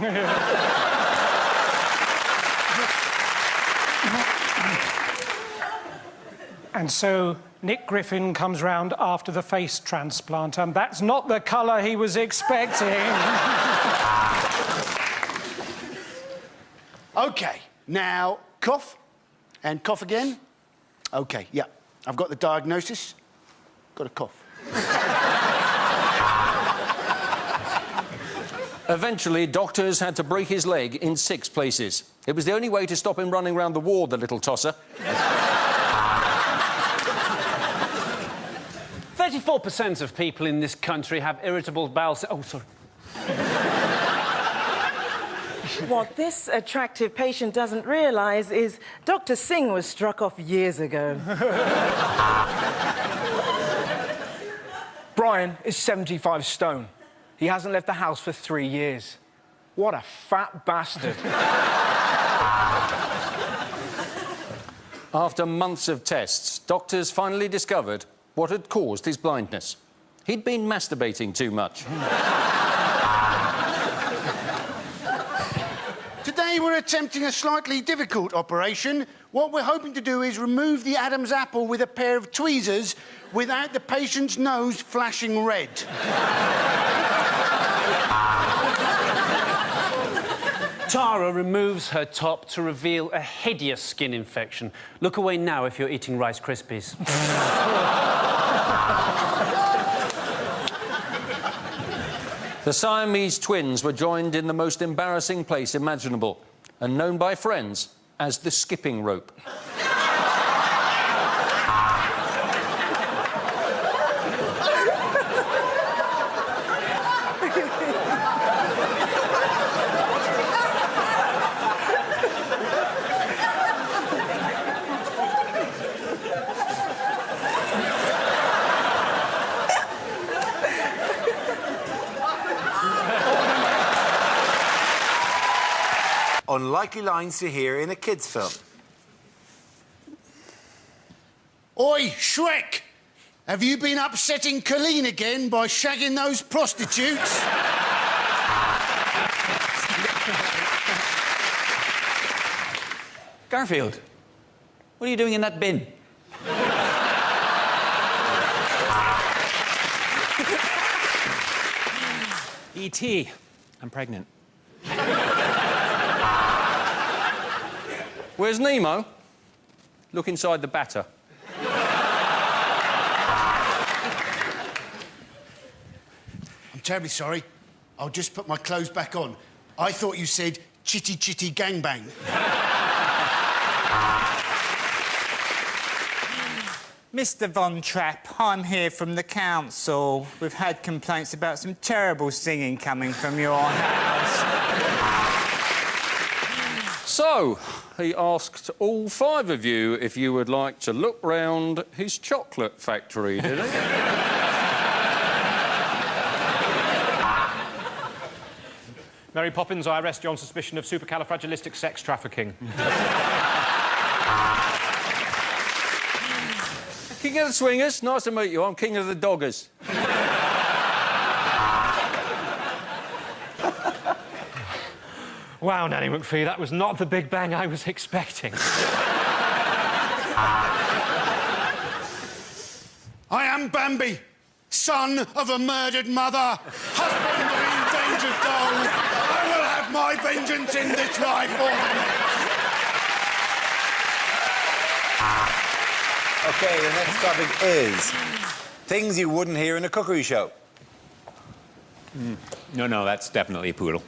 And so Nick Griffin comes round after the face transplant, and that's not the colour he was expecting. OK, now cough, and cough again. OK, yeah, I've got the diagnosis. Got a cough. Eventually, doctors had to break his leg in 6 places. It was the only way to stop him running round the ward, the little tosser. 34% of people in this country have irritable bowel... Oh, sorry. What this attractive patient doesn't realise is Dr. Singh was struck off years ago. Brian is 75 stone. He hasn't left the house for 3 years. What a fat bastard. After months of tests, doctors finally discovered what had caused his blindness. He'd been masturbating too much. Today we're attempting a slightly difficult operation. What we're hoping to do is remove the Adam's apple with a pair of tweezers without the patient's nose flashing red. Tara removes her top to reveal a hideous skin infection. Look away now if you're eating Rice Krispies. The Siamese twins were joined in the most embarrassing place imaginable and known by friends as the skipping rope. unlikely lines to hear in a kids' film. Oi, Shrek! Have you been upsetting Colleen again by shagging those prostitutes? Garfield, what are you doing in that bin? E.T., I'm pregnant. Where's Nemo? Look inside the batter. I'm terribly sorry. I'll just put my clothes back on. I thought you said chitty chitty gangbang. Mr. Von Trapp, I'm here from the council. We've had complaints about some terrible singing coming from your house. So, he asked all 5 of you if you would like to look round his chocolate factory, did he? Mary Poppins, I arrest you on suspicion of supercalifragilistic sex trafficking. King of the Swingers, nice to meet you. I'm King of the Doggers. Wow, Nanny McPhee, that was not the Big Bang I was expecting. I am Bambi, son of a murdered mother, husband of an endangered doll. I will have my vengeance in this life or the next. OK, the next topic is things you wouldn't hear in a cookery show. No, that's definitely a poodle.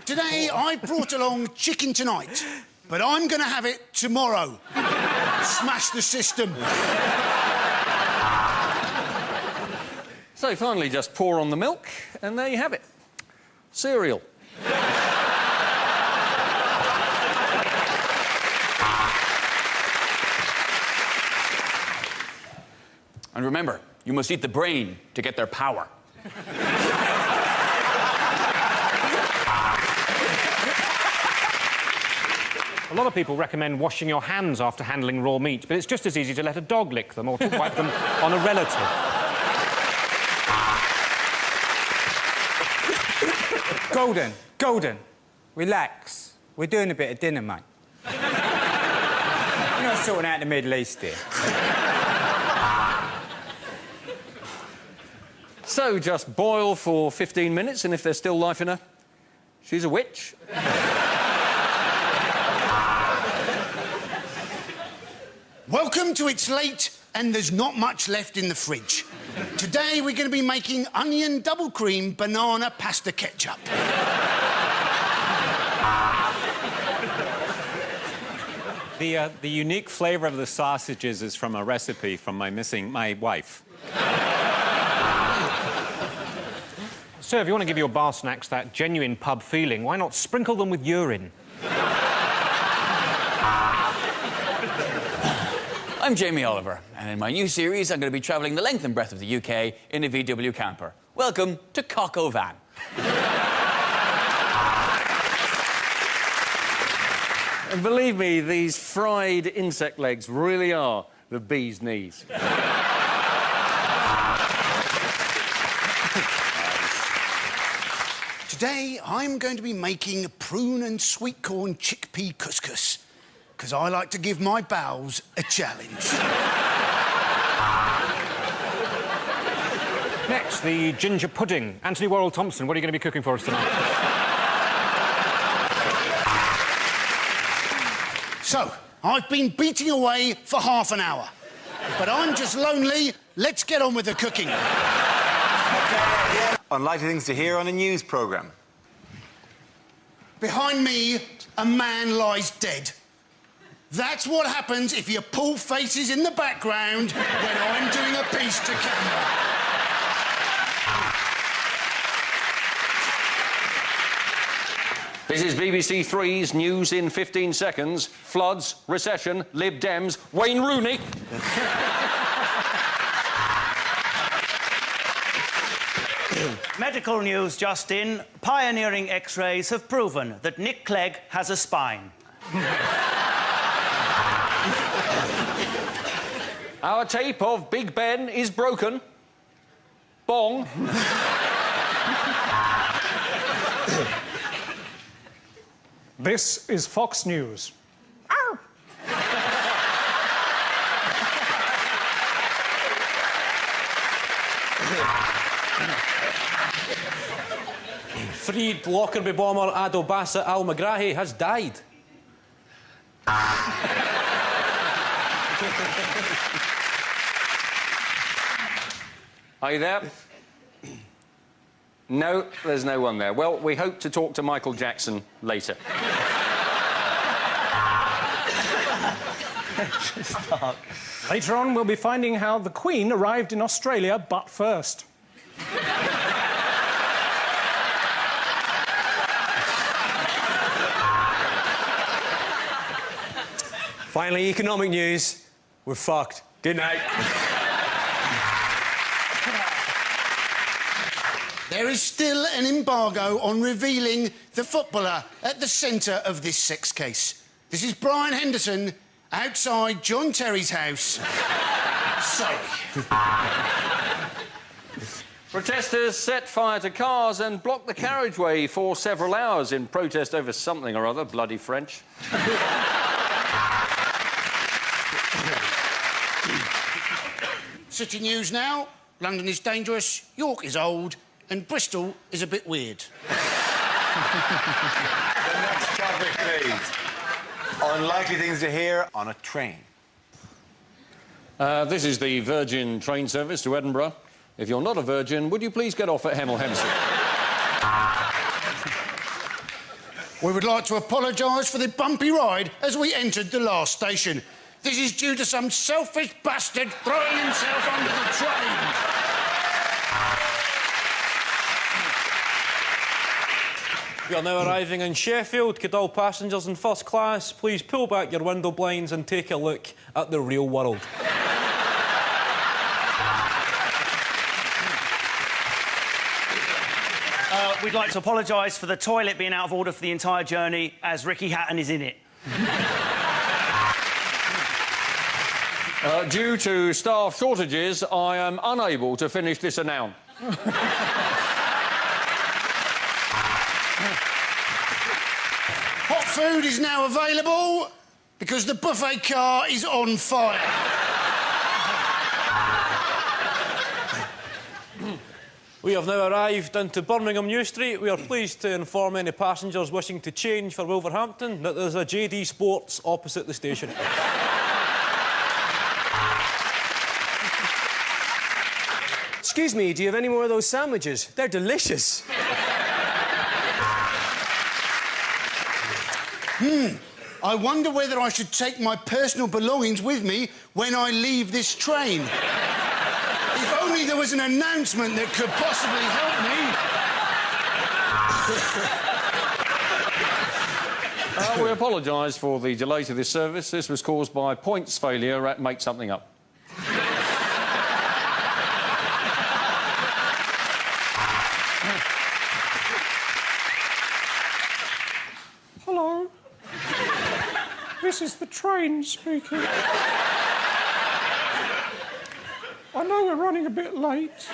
Today, I brought along chicken tonight, but I'm going to have it tomorrow. Smash the system. So finally, just pour on the milk, and there you have it. Cereal. And remember, you must eat the brain to get their power. A lot of people recommend washing your hands after handling raw meat, but it's just as easy to let a dog lick them or to wipe them on a relative. Golden, relax. We're doing a bit of dinner, mate. You're not sorting out the Middle East here. So just boil for 15 minutes, and if there's still life in her, she's a witch. Welcome to It's Late and There's Not Much Left in the Fridge. Today, we're going to be making onion double cream banana pasta ketchup. The unique flavour of the sausages is from a recipe from my wife. So, if you want to give your bar snacks that genuine pub feeling, why not sprinkle them with urine? I'm Jamie Oliver, and in my new series, I'm going to be travelling the length and breadth of the UK in a VW camper. Welcome to Cock O'Van. And believe me, these fried insect legs really are the bee's knees. Today, I'm going to be making prune and sweet corn chickpea couscous, because I like to give my bowels a challenge. Next, the ginger pudding. Anthony Worrell Thompson, what are you going to be cooking for us tonight? So, I've been beating away for half an hour, but I'm just lonely. Let's get on with the cooking. Unlikely things to hear on a news programme. Behind me, a man lies dead. That's what happens if you pull faces in the background when I'm doing a piece to camera. This is BBC Three's News in 15 Seconds. Floods, recession, Lib Dems, Wayne Rooney. Medical news just in. Pioneering X-rays have proven that Nick Clegg has a spine. Our tape of Big Ben is broken. Bong. This is Fox News. Freed Lockerbie bomber Ado Bassett Al-Megrahi has died. Are you there? No, there's no one there. Well, we hope to talk to Michael Jackson later. Later on, we'll be finding how the Queen arrived in Australia butt first. Finally, economic news. We're fucked. Good night. There is still an embargo on revealing the footballer at the centre of this sex case. This is Brian Henderson outside John Terry's house. Sorry. Protesters set fire to cars and blocked the carriageway for several hours in protest over something or other, bloody French. City news now. London is dangerous, York is old, and Bristol is a bit weird. The next topic, please. Unlikely things to hear on a train. This is the Virgin train service to Edinburgh. If you're not a virgin, would you please get off at Hemel Hempstead? We would like to apologise for the bumpy ride as we entered the last station. This is due to some selfish bastard throwing himself under the train. We are now arriving in Sheffield. Could all passengers in first class please pull back your window blinds and take a look at the real world? We'd like to apologise for the toilet being out of order for the entire journey, as Ricky Hatton is in it. Due to staff shortages, I am unable to finish this announcement. Hot food is now available because the buffet car is on fire. We have now arrived into Birmingham New Street. We are pleased to inform any passengers wishing to change for Wolverhampton that there's a JD Sports opposite the station. Excuse me, do you have any more of those sandwiches? They're delicious. I wonder whether I should take my personal belongings with me when I leave this train. If only there was an announcement that could possibly help me. We apologise for the delay to this service. This was caused by points failure at Make Something Up. Hello. This is the train speaking. I know we're running a bit late,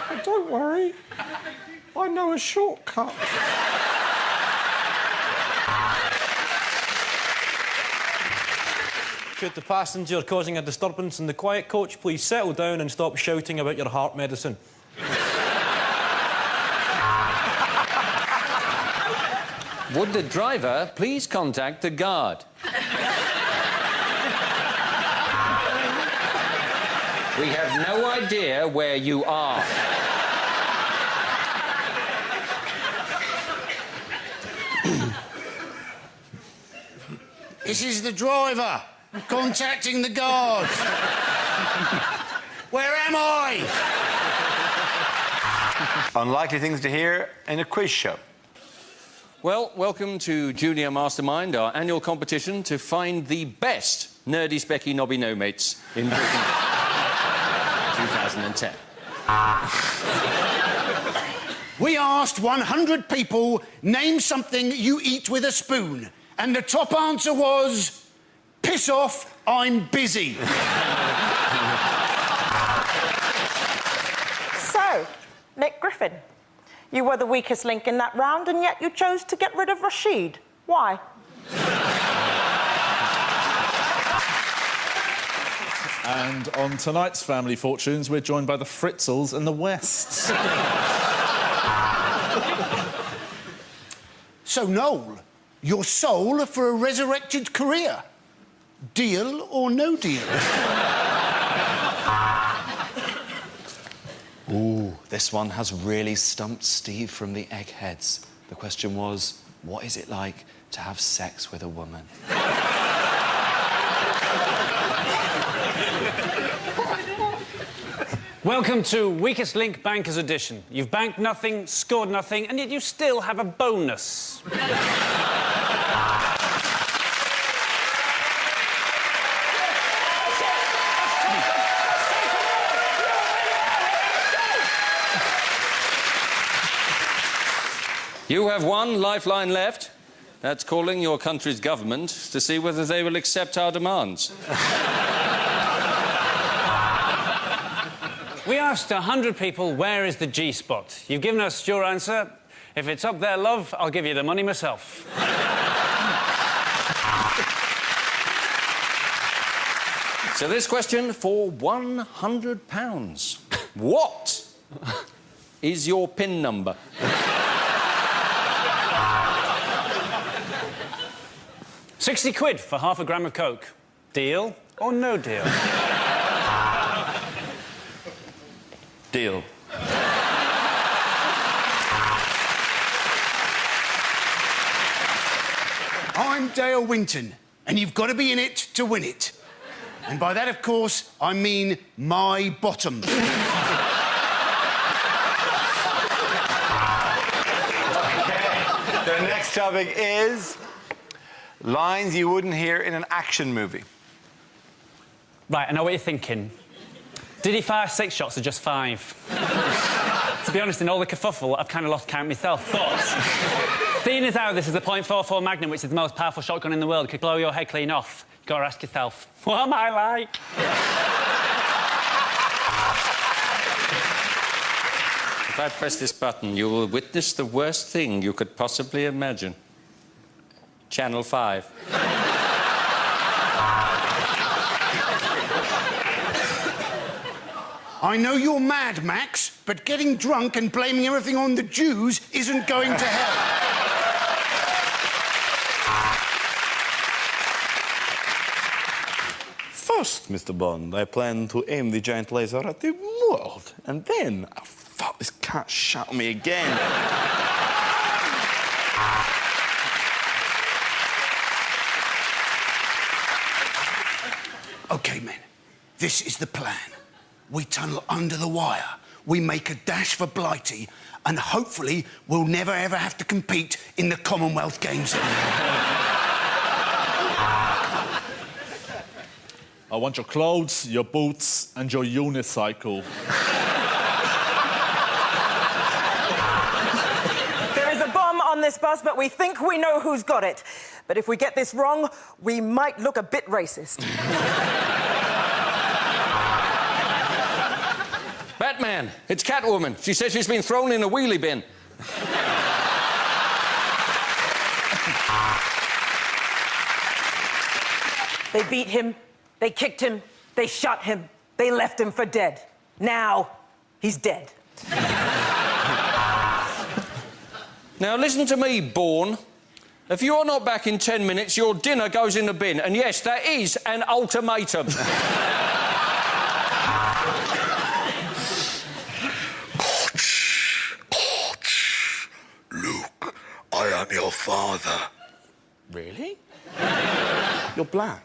but don't worry. I know a shortcut. Could the passenger causing a disturbance in the quiet coach please settle down and stop shouting about your heart medicine? Would the driver please contact the guard? We have no idea where you are. This is the driver contacting the guards. Where am I? Unlikely things to hear in a quiz show. Well, welcome to Junior Mastermind, our annual competition to find the best nerdy, specky, knobby no-mates in Britain. 2010. We asked 100 people, name something you eat with a spoon. And the top answer was, piss off, I'm busy. So, Nick Griffin, you were the weakest link in that round, and yet you chose to get rid of Rashid. Why? And on tonight's Family Fortunes, we're joined by the Fritzels and the Wests. So, Noel, your soul for a resurrected career. Deal or no deal? Ooh, this one has really stumped Steve from the Eggheads. The question was, what is it like to have sex with a woman? Welcome to Weakest Link Bankers Edition. You've banked nothing, scored nothing, and yet you still have a bonus. You have one lifeline left. That's calling your country's government to see whether they will accept our demands. We asked 100 people, where is the G-spot? You've given us your answer. If it's up there, love, I'll give you the money myself. So this question for £100. What is your PIN number? £60 for half a gram of Coke. Deal or no deal? Deal. I'm Dale Winton, and you've got to be in it to win it. And by that, of course, I mean my bottom. The next topic is lines you wouldn't hear in an action movie. Right, I know what you're thinking. Did he fire 6 shots or just 5? To be honest, in all the kerfuffle, I've kind of lost count myself. But seeing as how this is a .44 Magnum, which is the most powerful shotgun in the world, could blow your head clean off, you've got to ask yourself, what am I like? If I press this button, you will witness the worst thing you could possibly imagine. Channel 5. I know you're mad, Max, but getting drunk and blaming everything on the Jews isn't going to help. First, Mr. Bond, I plan to aim the giant laser at the world, and then... Oh, fuck, this cat shot me again. OK, men, this is the plan. We tunnel under the wire, we make a dash for Blighty, and hopefully we'll never, ever have to compete in the Commonwealth Games again. I want your clothes, your boots, and your unicycle. There is a bomb on this bus, but we think we know who's got it. But if we get this wrong, we might look a bit racist. Batman, it's Catwoman. She says she's been thrown in a wheelie bin. They beat him, they kicked him, they shot him, they left him for dead. Now, he's dead. Now, listen to me, Bourne. If you're not back in 10 minutes, your dinner goes in the bin. And yes, that is an ultimatum. Luke, I am your father. Really? You're black.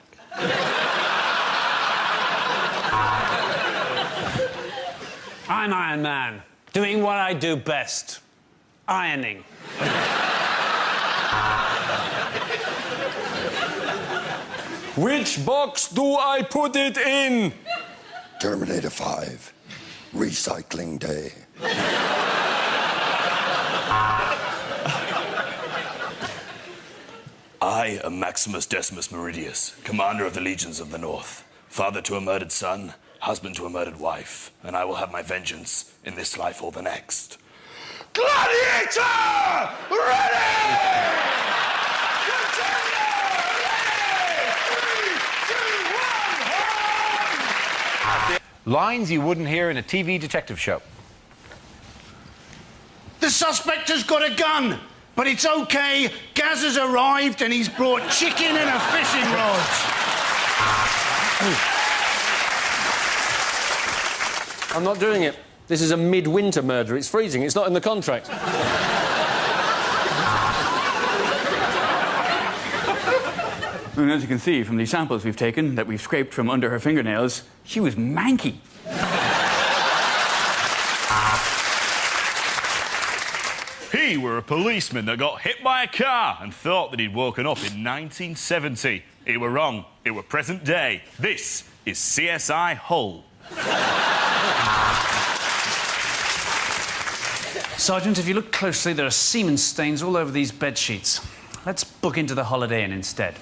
I'm Iron Man, doing what I do best. Ironing. Which box do I put it in? Terminator 5. Recycling Day. I am Maximus Decimus Meridius, commander of the legions of the North, father to a murdered son, husband to a murdered wife, and I will have my vengeance in this life or the next. Gladiator! Ready! Lines you wouldn't hear in a TV detective show. The suspect has got a gun, but it's okay. Gaz has arrived and he's brought chicken and a fishing rod. I'm not doing it. This is a midwinter murder. It's freezing. It's not in the contract. And as you can see from the samples we've taken that we've scraped from under her fingernails, she was manky. He were a policeman that got hit by a car and thought that he'd woken up in 1970. He were wrong. It were present day. This is CSI Hull. Sergeant, if you look closely, there are semen stains all over these bed sheets. Let's book into the Holiday Inn instead.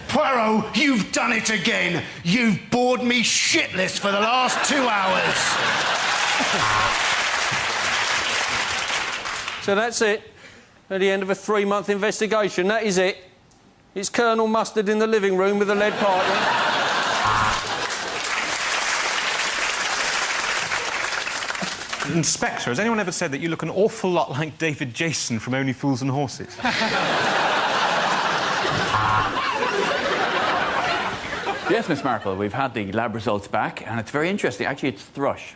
Poirot, you've done it again. You've bored me shitless for the last 2 hours. So that's it. At the end of a 3-month investigation, that is it. It's Colonel Mustard in the living room with a lead pipe. Inspector, has anyone ever said that you look an awful lot like David Jason from Only Fools and Horses? Yes, Miss Marple, we've had the lab results back, and it's very interesting. Actually, it's thrush.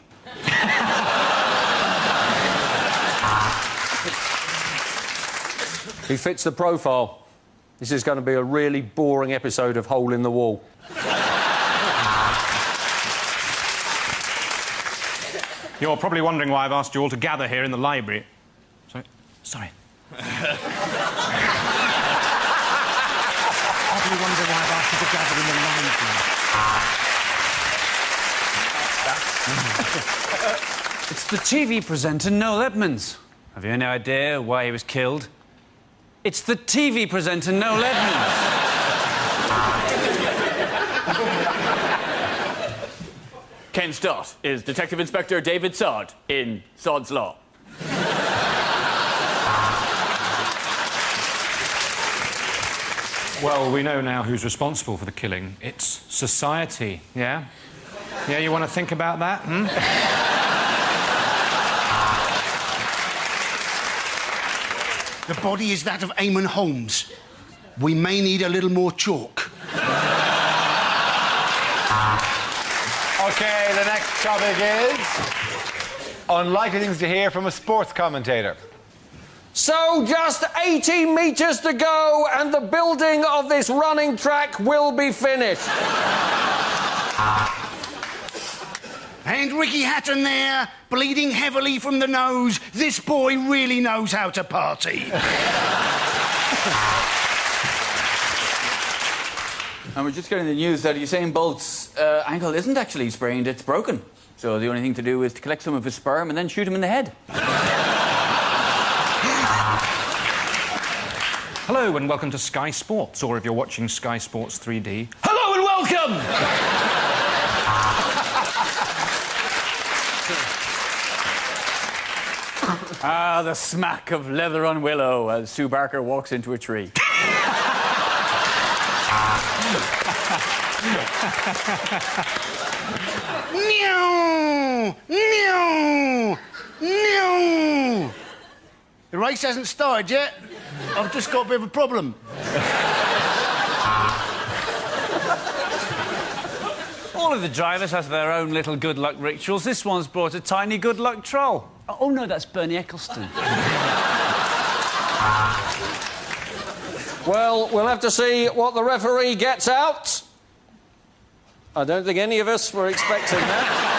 He fits the profile. This is going to be a really boring episode of Hole in the Wall. You're probably wondering why I've asked you all to gather here in the library. Sorry. Probably wonder why I've asked you to gather in the library. It's the TV presenter Noel Edmonds. Have you any idea why he was killed? It's the TV presenter Noel Edmonds. Ken Stott is Detective Inspector David Sod in Sod's Law. Well, we know now who's responsible for the killing. It's society, yeah? Yeah, you want to think about that, hmm? The body is that of Eamon Holmes. We may need a little more chalk. OK, the next topic is unlikely things to hear from a sports commentator. So, just 80 metres to go and the building of this running track will be finished. And Ricky Hatton there, bleeding heavily from the nose. This boy really knows how to party. And we're just getting the news that Usain Bolt's ankle isn't actually sprained, it's broken. So the only thing to do is to collect some of his sperm and then shoot him in the head. Hello and welcome to Sky Sports, or if you're watching Sky Sports 3D... Hello and welcome! Ah, the smack of leather on willow as Sue Barker walks into a tree. Meow! Meow! Meow! The race hasn't started yet. I've just got a bit of a problem. All of the drivers have their own little good luck rituals. This one's brought a tiny good luck troll. Oh, no, that's Bernie Ecclestone. Well, we'll have to see what the referee gets out. I don't think any of us were expecting that.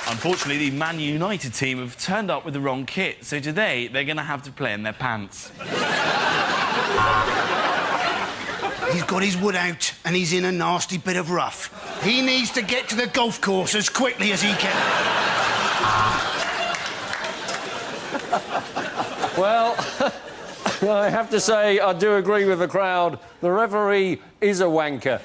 Unfortunately, the Man United team have turned up with the wrong kit, so today they're going to have to play in their pants. He's got his wood out and he's in a nasty bit of rough. He needs to get to the golf course as quickly as he can. Well, I have to say, I do agree with the crowd. The referee is a wanker.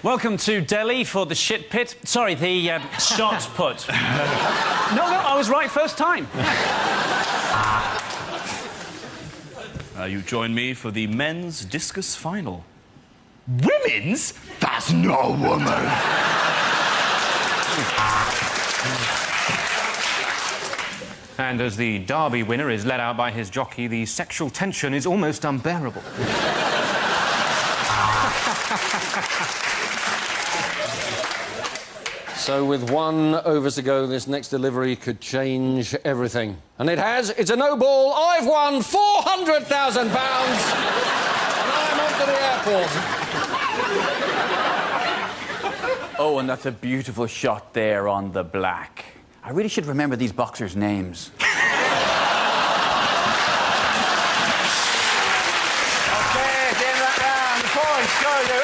Welcome to Delhi for the shit pit. Sorry, the shot put. No, I was right first time. You join me for the men's discus final. Women's? That's not a woman. And as the Derby winner is led out by his jockey, the sexual tension is almost unbearable. So with 1 over to go, this next delivery could change everything. And it has. It's a no ball. I've won £400,000. And I'm off to the airport. Oh, and that's a beautiful shot there on the black. I really should remember these boxers' names. OK, at the end of that round, the points go to